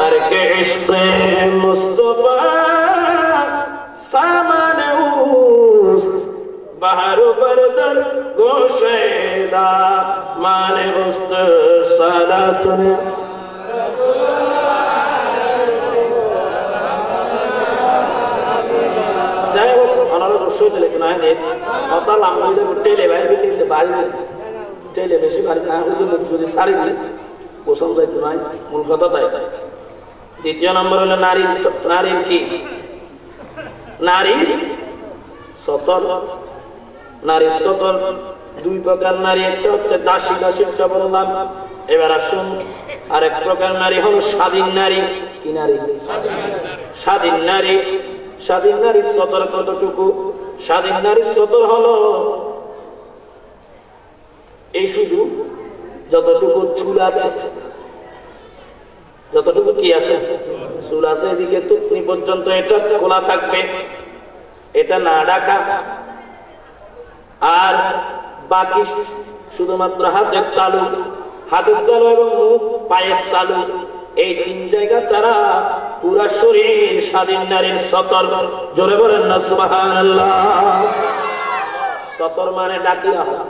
हर के इश्क़ मुस्तफा सामने उस्त बाहर बरदर गोशेदा माने उस्त सालातुनिया অবশ্যই টেলে না হয় কথা লাম্বইলে টেলে বাইরে টেলে বাড়ি টেলে বেশি বাড়ি না হইলে মুখ যদি ছাড়ি দিলে পোষণ যাইতো নাই মূল কথা তাই। দ্বিতীয় নম্বর হলো নারীর কি নারীর সতর। নারীর সতর দুই প্রকার নারী, একটা হচ্ছে দাসী, দাসীটা বললাম। এবার আসুন আরেক প্রকার নারী হলো স্বাধীন নারী। কি নারী? স্বাধীন নারী। স্বাধীন নারীর সতর কতটুকু? স্বাধীন নারীর সতর হলো এই শুধু যতটুকু চুল আছে, যতটুকু কি আছে চুল আছে এদিকে তুতনি পর্যন্ত এটা খোলা থাকবে, এটা না ঢাকা। আর বাকি শুধুমাত্র হাতের তালু, হাতের তালু এবং মুখ, পায়ের তালু, এই তিন জায়গা ছাড়া পুরা শরীর স্বাধীন নারীর সতর। জোরে বলেন না সুবহানাল্লাহ। সতর মানে ডাকি রাখা,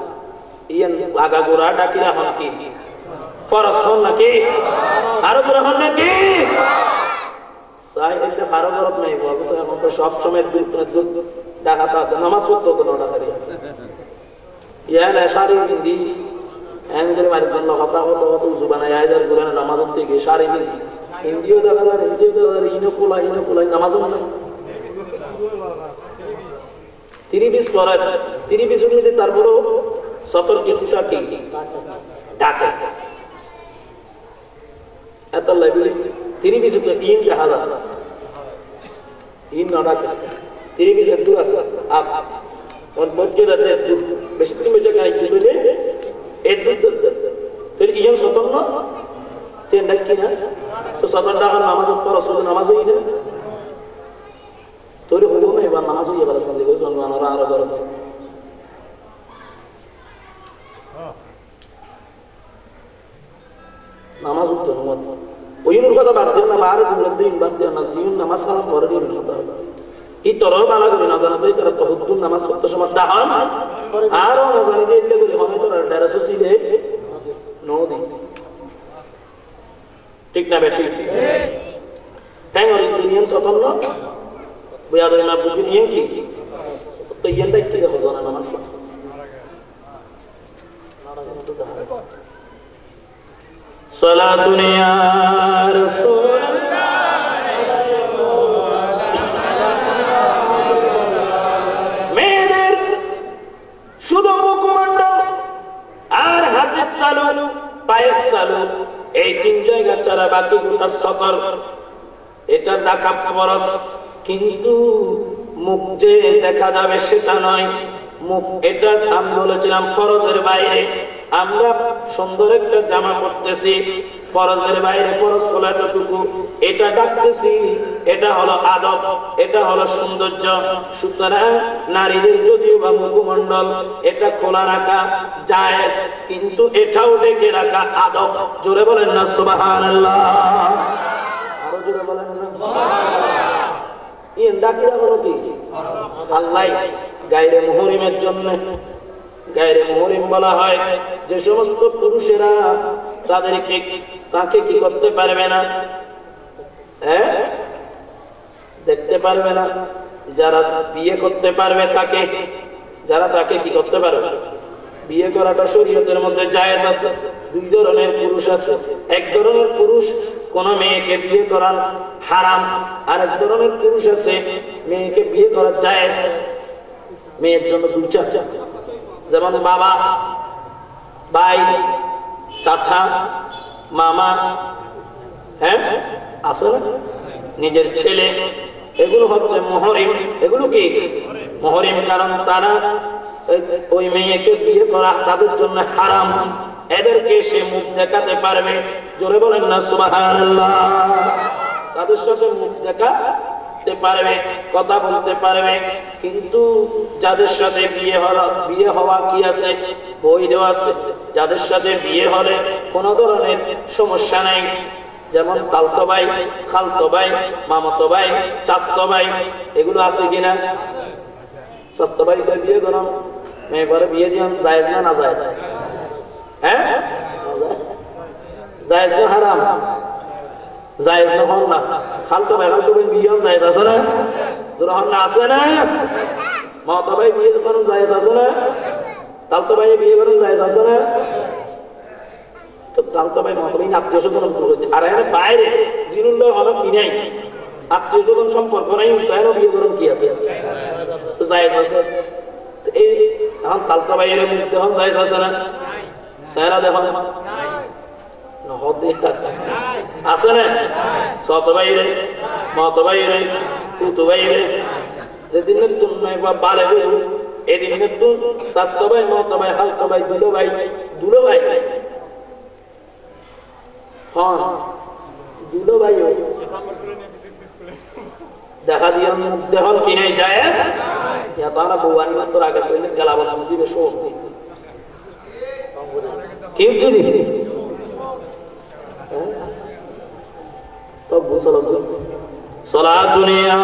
ইয়ান আগা গোড়া ডাকি রাখা কি ফরজ হন নাকি? আরো জোরে হন নাকি? সাইডে কারো গরত নাই বলছে এখন তো সব সময় ডাকাতা নামাজ পড়তো তো ডাকারি ইয়া না শাড়ি বিন্দি এমনি মারি জন্য কথা কত কত জুবানা আয়াজার গুরানা নামাজ থেকে শাড়ি বিন্দি হিন্দিও দেখালার হিন্দিও দেখালার ইনো কোলাই নামাজ না তিনি বিশ করার তিনি বিশ যদি তারপরও সতর কিছুটা কি ডাকে এত লাইব্রেরি তিনি বিশ ইন দেখা যায় ইন না ডাকে তিনি বিশ দূর আছে और बच्चे रहते बेसिक में जगह आई चुके थे एक दूर फिर इयन सतन ना तेन डक्की ना तो सतन डाकर नमाज पर रसूल नमाज हुई ना तो रे होलो में बार नमाज हुई वाला संदेश जो नवाना आरा कर नमाज उतो मत ওই নুর কথা বাদ দিও না বারে দিন বাদ দিও না জিউন নামাজ সালাম পড়ে দিন কথা এই তরও বালা করে না জানা তো তারা তাহাজ্জুদ নামাজ পড়তে সময় দাহান আর না জানি যে এলে করে হবে তো ডারাসো সিলে নদী ঠিক না বেটি তাই ওই দুনিয়ার সতন্ন বুয়াদের না বুঝি নিয়ে কি তো ইয়ানটা কি দেখো জানা নামাজ পড়তে সালাতুন ইয়া রাসূলুল্লাহ শুধু মুখমণ্ডল আর হাতের তালু পায়ের তালু এই তিন জায়গা ছাড়া বাকি গোটা সতর এটা দেখা ফরজ কিন্তু মুখ যে দেখা যাবে সেটা নয় মুখ এটা আমি বলেছিলাম ফরজের বাইরে আমরা সুন্দর একটা জামা পরতেছি ফরজের বাইরে ফরজ হলো এতটুকু এটা ডাকতেছি এটা হলো আদব এটা হলো সৌন্দর্য সুতরাং নারীদের যদিও বা মুখমণ্ডল এটা খোলা রাখা জায়েজ কিন্তু এটাও ঢেকে রাখা আদব জোরে বলেন না সুবহানাল্লাহ আরো জোরে বলেন না সুবহানাল্লাহ এই ডাকিরা হলো কি আল্লাহ গায়রে মুহরিমের জন্য গায়রে মুহরিম বলা হয় যে সমস্ত পুরুষেরা তাদেরকে তাকে কি করতে পারবে না হ্যাঁ দেখতে পারবে না যারা বিয়ে করতে পারবে তাকে যারা তাকে কি করতে পারবে বিয়ে করাটা শরীয়তের মধ্যে জায়েজ আছে দুই ধরনের পুরুষ আছে এক ধরনের পুরুষ কোন মেয়েকে বিয়ে করা হারাম আর এক ধরনের পুরুষ আছে মেয়েকে বিয়ে করা জায়েজ মেয়ের জন্য দুই চাচা যেমন বাবা ভাই চাচা মামা হ্যাঁ আছে না নিজের ছেলে এগুলো হচ্ছে মুহরিম এগুলো কি মুহরিম কারণ তারা ওই মেয়েকে বিয়ে করা তাদের জন্য হারাম এদেরকে সে মুখ দেখাতে পারবে জোরে বলেন না সুবহানাল্লাহ তাদের সাথে মুখ দেখাতে পারবে কথা বলতে পারবে কিন্তু যাদের সাথে বিয়ে হওয়া কি আছে বই দেওয়া আছে যাদের সাথে বিয়ে হলে কোনো ধরনের সমস্যা নাই যেমন তালতো ভাই খালতো ভাই মামাতো ভাই চাচতো ভাই এগুলো আছে কিনা চাচতো ভাই বিয়ে করান মেয়ে করে বিয়ে দিন জায়েজ না না জায়েজ হ্যাঁ জায়েজ না হারাম জায়েজ না হল না খালতো ভাই বিয়ে জায়েজ আছে না জোর হল না আছে না মাতা ভাই বিয়ে করেন জায়েজ আছে না? তালতো ভাই বিয়ে করেন জায়েজ আছে না? তো তালতো ভাই মাতা ভাই আত্মীয় স্বজন আর এখানে বাইরে জিনুল্লাহ হলো কি নাই আত্মীয় স্বজন সম্পর্ক নাই তাই বিয়ে করেন কি আছে? তো জায়েজ আছে। এই এখন তালতো ভাই এর মধ্যে এখন জায়েজ আছে না? সারা দেখুন আছে না? সত বাইরে মত বাইরে ফুত বাইরে যেদিন নতুন নয় বা বালে বেরু এদিন নতুন স্বাস্থ্য ভাই মত ভাই হালকা ভাই দুলো ভাই হ্যাঁ দুলো ভাই দেখা দিয়ে দেখুন কি নাই যায় তারা বৌয়ানি মাত্র আগে করলে গেলাবাদ দিবে শোক কেউ দিদি صلاة دنيا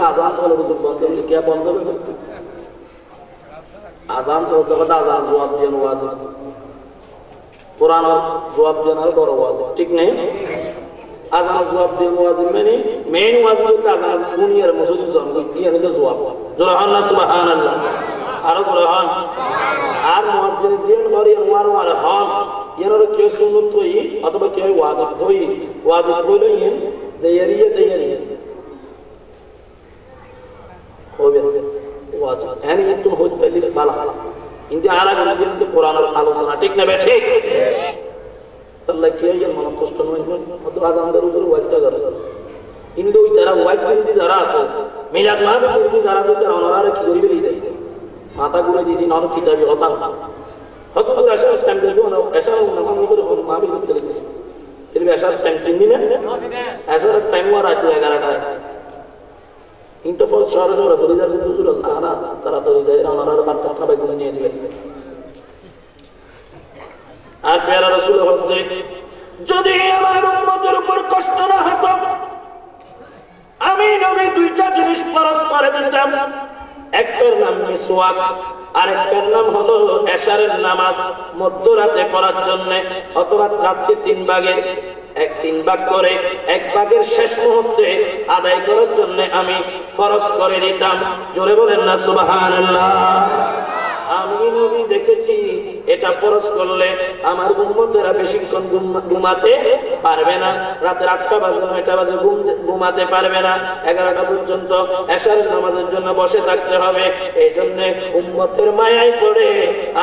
আজান চলে বন্ধ কে বন্ধ আজান চলতে কথা আজান জবাব দিয়ে ওয়াজ কোরআন জবাব দিয়ে বড় ওয়াজ ঠিক নেই আজান জবাব দিয়ে ওয়াজ মানে মেইন ওয়াজ বলতে আজান দুনিয়ার মসজিদ জন্ম দিয়ে হলো জবাব জোরে আল্লাহ সুবহানাল্লাহ আরো জোরে হন আর মুয়াজ্জিন জিন ঘরে ওয়ার হন এর কেউ সুন্নত হই অথবা কেউ ওয়াজিব হইলো যে এরিয়া দেয় হবে ওয়াজিব এনে একটু হইতে লিস বালা কিন্তু আলাদা কিন্তু কোরআনের আলোচনা ঠিক না ঠিক তাহলে কি হয় মন কষ্ট নয় অত আজানদের উপর ওয়াজটা করে কিন্তু ওই তারা ওয়াজ বিরোধী যারা আছে মিলাদ মাহফিল বিরোধী যারা আছে তারা ওনারা কি করিবে দেয় মাথা গুলো দিদি নন কিতাবি হতা হত পুরো আশা টাইম দেব না আশা নাম করে মাহফিল করতে লাগবে এর আশা টাইম সিনি না আশা টাইম ওর রাত 11টা ইন্টারফল শহরে শহরে ফরিদার হুজুর আনা তারা তো যায় ওনারা বার্তা খাবে গুলো নিয়ে দিবে আর প্যারা রাসূল হচ্ছে যদি আমার উম্মতের উপর কষ্ট না হতো আমি নবী দুইটা জিনিস ফরজ করে দিতাম একটার নাম মিসওয়াক আর একটার নাম হলো এশারের নামাজ মধ্যরাতে পড়ার জন্য অথবা রাতে 3 ভাগে 3 ভাগ করে 1 ভাগের শেষ মুহূর্তে আদায় করার জন্য আমি ফরজ করে দিতাম জোরে বলেন না সুবহানাল্লাহ আমি নবী দেখেছি এটা ফরজ করলে আমার উম্মতেরা বেশিক্ষণ ঘুমাতে পারবে না রাতে 8টা বাজে 9টা বাজে ঘুমাতে পারবে না 11টা পর্যন্ত এশার নামাজের জন্য বসে থাকতে হবে এইজন্য উম্মতের মায়ায় পড়ে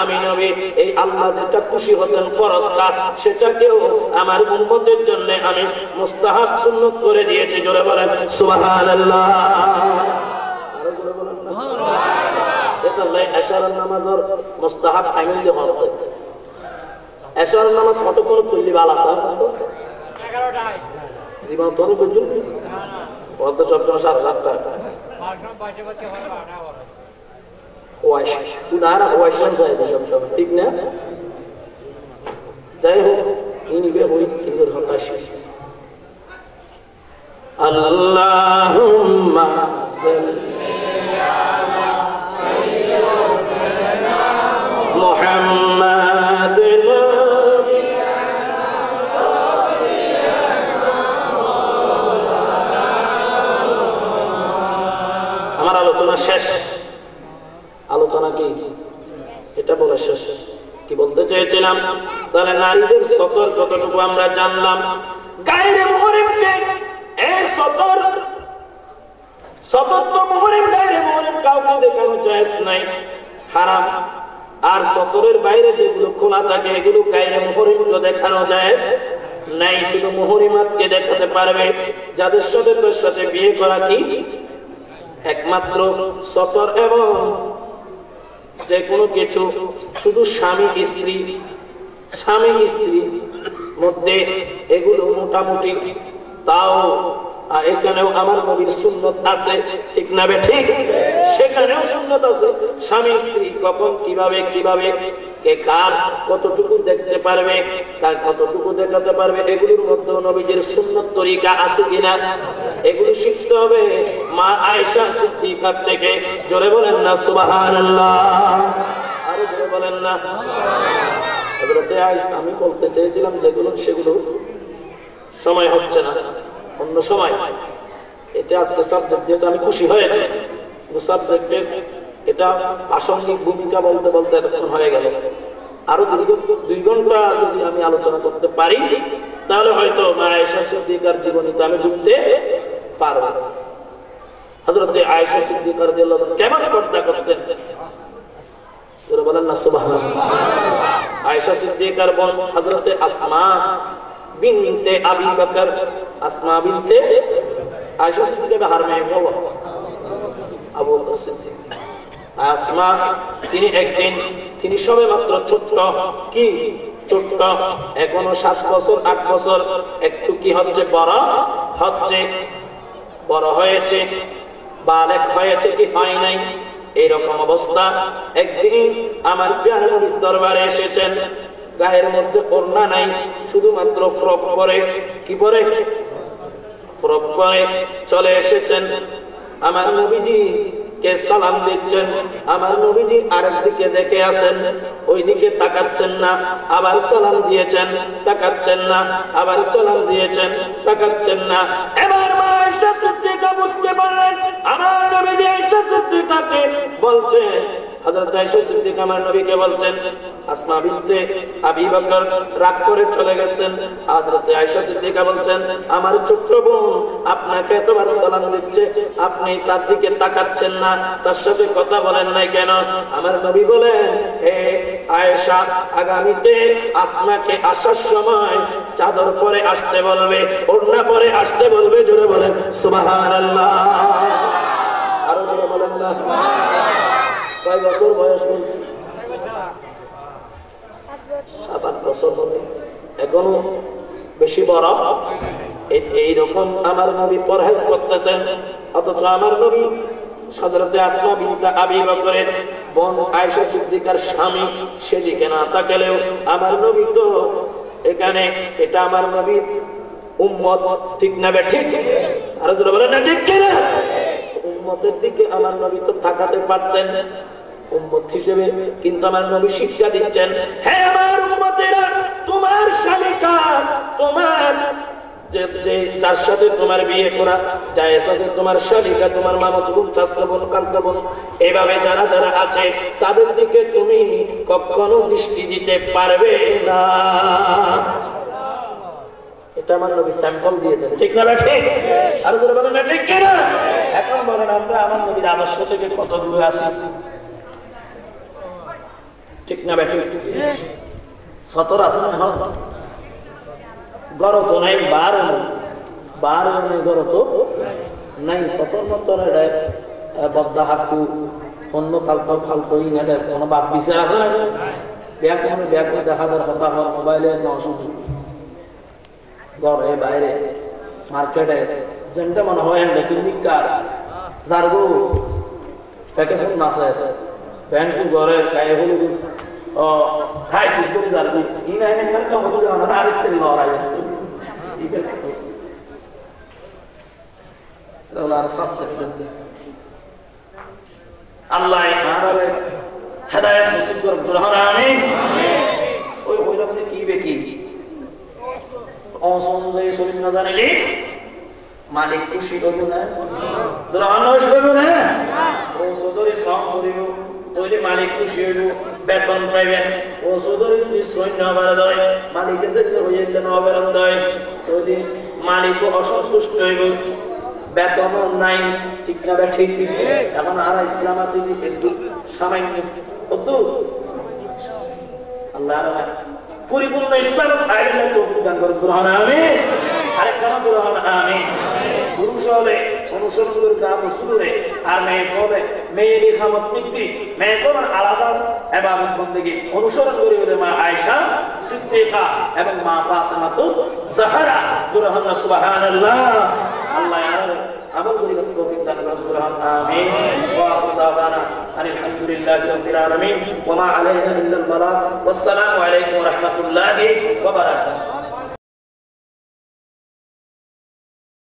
আমি নবী এই আল্লাহ যেটা খুশি হতেন ফরজ কাজ সেটাকেও আমার উম্মতের জন্য আমি মুস্তাহাব সুন্নাত করে দিয়েছি জোরে বলেন সুবহানাল্লাহ আরো জোরে বলেন সুবহানাল্লাহ এটা লাই এশারের নামাজের মুস্তাহাব টাইমিং দিয়ে হবে এশারের নামাজ কতক্ষণ পড়লি ভালো আছে 11টায় জীবন তো বুঝুন কত সবসময় 7:30টা মাগরিব বাইরে বাজে হয় 8টা হবে ওয়াইশ উদারা ওয়াইশন যায় সব ঠিক না যাই হোক ইনিবে হই কিন্তু ঘন্টা শেষ আল্লাহুম্মা সাল্লি আলা সাইয়্যিদিনা মুহাম্মাদ আমার আলোচনা শেষ আলোচনা কি এটা বলা শেষ কি বলতে চেয়েছিলাম তাহলে নারীদের সতর কতটুকু আমরা জানলাম গায়রে মুহরিমকে এই সতর তো মুহরিম গায়রে মুহরিম কাউকে দেখানো জায়েজ নাই হারাম আর সতরের বাইরে যেগুলো খোলা থাকে এগুলো গায়রে মুহরিমকে দেখানো জায়েজ নাই শুধু মুহরিমাতকে দেখাতে পারবে যাদের সাথে তোর সাথে বিয়ে করা কি একমাত্র সতর এবং যে কোনো কিছু শুধু স্বামী স্ত্রী মধ্যে এগুলো মোটামুটি তাও এখানেও আমার নবীর সুন্নত আছে ঠিক না বে ঠিক সেখানেও সুন্নত আছে স্বামী স্ত্রী কখন কিভাবে কে কার কতটুকু দেখতে পারবে কার কতটুকু দেখাতে পারবে এগুলোর মধ্যে নবীজির সুন্নত তরিকা আছে কিনা এগুলো শিখতে হবে মা আয়েশা সিদ্দিকা থেকে জোরে বলেন না সুবহানাল্লাহ আরো জোরে বলেন না হযরতে আয়েশা আমি বলতে চেয়েছিলাম যেগুলো সেগুলো সময় হচ্ছে না, অন্য সময়। এটা আজকে সাবজেক্ট যেটা আমি খুশি হয়েছে, কিন্তু সাবজেক্টের এটা প্রাসঙ্গিক ভূমিকা বলতে বলতে এতক্ষণ হয়ে গেল। আরো 2 ঘন্টা যদি আমি আলোচনা করতে পারি তাহলে হয়তো মা আয়েশা সিদ্দিকার জীবনীতে আমি ঢুকতে পারবো। হযরত আয়েশা সিদ্দিকা রাদিয়াল্লাহু আনহা কেমন পর্দা করতেন, যারা বলেন না সুবহানাল্লাহ। আয়েশা সিদ্দিকার বোন হযরত আসমা বিনতে আবি বকর, আসমা বিনতে আয়েশা সিদ্দিকা হারমে বাবা আবু বকর সিদ্দিক। আসমা তিনি সবে মাত্র ছোট্ট, কি ছোট্ট, এখনো 7 বছর 8 বছর, একটু কি হচ্ছে বড় হয়েছে, বালেক হয়েছে কি হয় নাই, এইরকম অবস্থা। একদিন আমার প্রিয় নবীর দরবারে এসেছেন, গায়ের মধ্যে ওড়না নাই, শুধুমাত্র ফ্রক পরে, কি পরে, ফ্রক পরে চলে এসেছেন। আমার নবীজি কে সালাম দিচ্ছেন, আমার নবীজি আরেকদিকে দেখে আছেন, ওইদিকে তাকাচ্ছেন না, আবার সালাম দিয়েছেন, তাকাচ্ছেন না, আবার সালাম দিয়েছেন, তাকাচ্ছেন না। এবার মা আয়েশা সিদ্দিকা বুঝতে পারলেন আমার নবীজি আয়েশা সিদ্দিকাকে বলছেন, হযরত আয়েশা সিদ্দিকা আমার নবীকে বলছেন, আসমা বিনতে আবি বকর রাগ করে চলে গেছেন। হযরত আয়েশা সিদ্দিকা বলছেন, আমার ছোট্ট বোন আপনাকে এতবার সালাম দিচ্ছে, আপনি তার দিকে তাকাচ্ছেন না, তার সাথে কথা বলেন নাই কেন? আমার নবী বলেন, হে আয়েশা, আগামীতে আসমাকে আসার সময় চাদর পরে আসতে বলবে, ওড়না পরে আসতে বলবে। জোরে বলেন সুবহানাল্লাহ, আরো জোরে বলেন না। কয় বছর বয়স বলছি? 7-8 বছর হবে, এখনো বেশি বড়। এইরকম আমার নবী পরহেজ করতেছেন, অথচ আমার নবী হযরত আসমা বিনতে আবি বকরের বোন আয়েশা সিদ্দিকার স্বামী, সেদিকে না তাকালেও আমার নবী তো এখানে, এটা আমার নবীর উম্মত, ঠিক না ঠিক? আর যারা বলেন না ঠিক কিনা, উম্মতের দিকে আমার নবী তো তাকাতে পারতেন উম্মত হিসেবে, কিন্তু আমার নবী শিক্ষা দিচ্ছেন, হে আমার উম্মতেরা, তোমার শালিকা, তোমার যে যার সাথে তোমার বিয়ে করা জায়েজ আছে, তোমার শালিকা, তোমার মামাতো বোন, চাচাতো বোন, খালাতো বোন, এইভাবে যারা যারা আছে তাদের দিকে তুমি কখনো দৃষ্টি দিতে পারবে না। এটা আমার নবী স্যাম্পল দিয়েছেন, ঠিক না ঠিক? আর যারা বলেন না ঠিক কিনা, এখন বলেন আমরা আমার নবীর আদর্শ থেকে কত দূরে আছি, ঠিক না ঠিক? সতর আছে না, গড় তো নাই, বার নেই, গড় তো নাই, সতর মতো বদ্দা হাতু অন্য কালতো ফালতো কোনো বাস বিচার আছে না? ব্যাগ দেখা যার কথা হয় মোবাইলে, ঘরে বাইরে মার্কেটে যেটা মনে হয় ক্লিনিকার যারগো ভ্যাকেশন মাসে ব্যাংক ঘরে গায়ে হলুদ খাই সুন্দর যারগো ই নাই আরেকটা লড়াই আল্লাহ হেদায়েত নসিব করুক, আমিন। ওই হইলাম যে কি বেকি মালিক খুশি করবো না, মালিক খুশি হইব, বেতন পাইবেন। ও চৌধুরী যদি সৈন্য দেয়, মালিকের যদি হইলে নবেতন দেয়, যদি মালিকও অসন্তুষ্ট হইব, বেতনও নাই, ঠিক না ঠিক? এখন আর ইসলাম আছে একটু সামান্য, আল্লাহ পরিপূর্ণ ইসলাম পুরুষ হলে অনুসরণ করে গ্রাম সুরে, আর মেয়ে হলে মেয়ের খামত মিক্তি, মেয়ে কোন আলাদা ইবাদত বন্দেগী অনুসরণ করে ওদের মা আয়েশা সিদ্দিকা এবং মা ফাতিমা জাহরা জুরহানা সুবহানাল্লাহ। আল্লাহ আমল করি তৌফিক দান করুন, আমিন। ওয়া আখিরু দাওয়ানা আলহামদুলিল্লাহি রাব্বিল আলামিন ওয়া মা আলাইনা ইল্লাল বালাগ। ওয়াসসালামু আলাইকুম ওয়া রাহমাতুল্লাহি ওয়া বারাকাতুহু।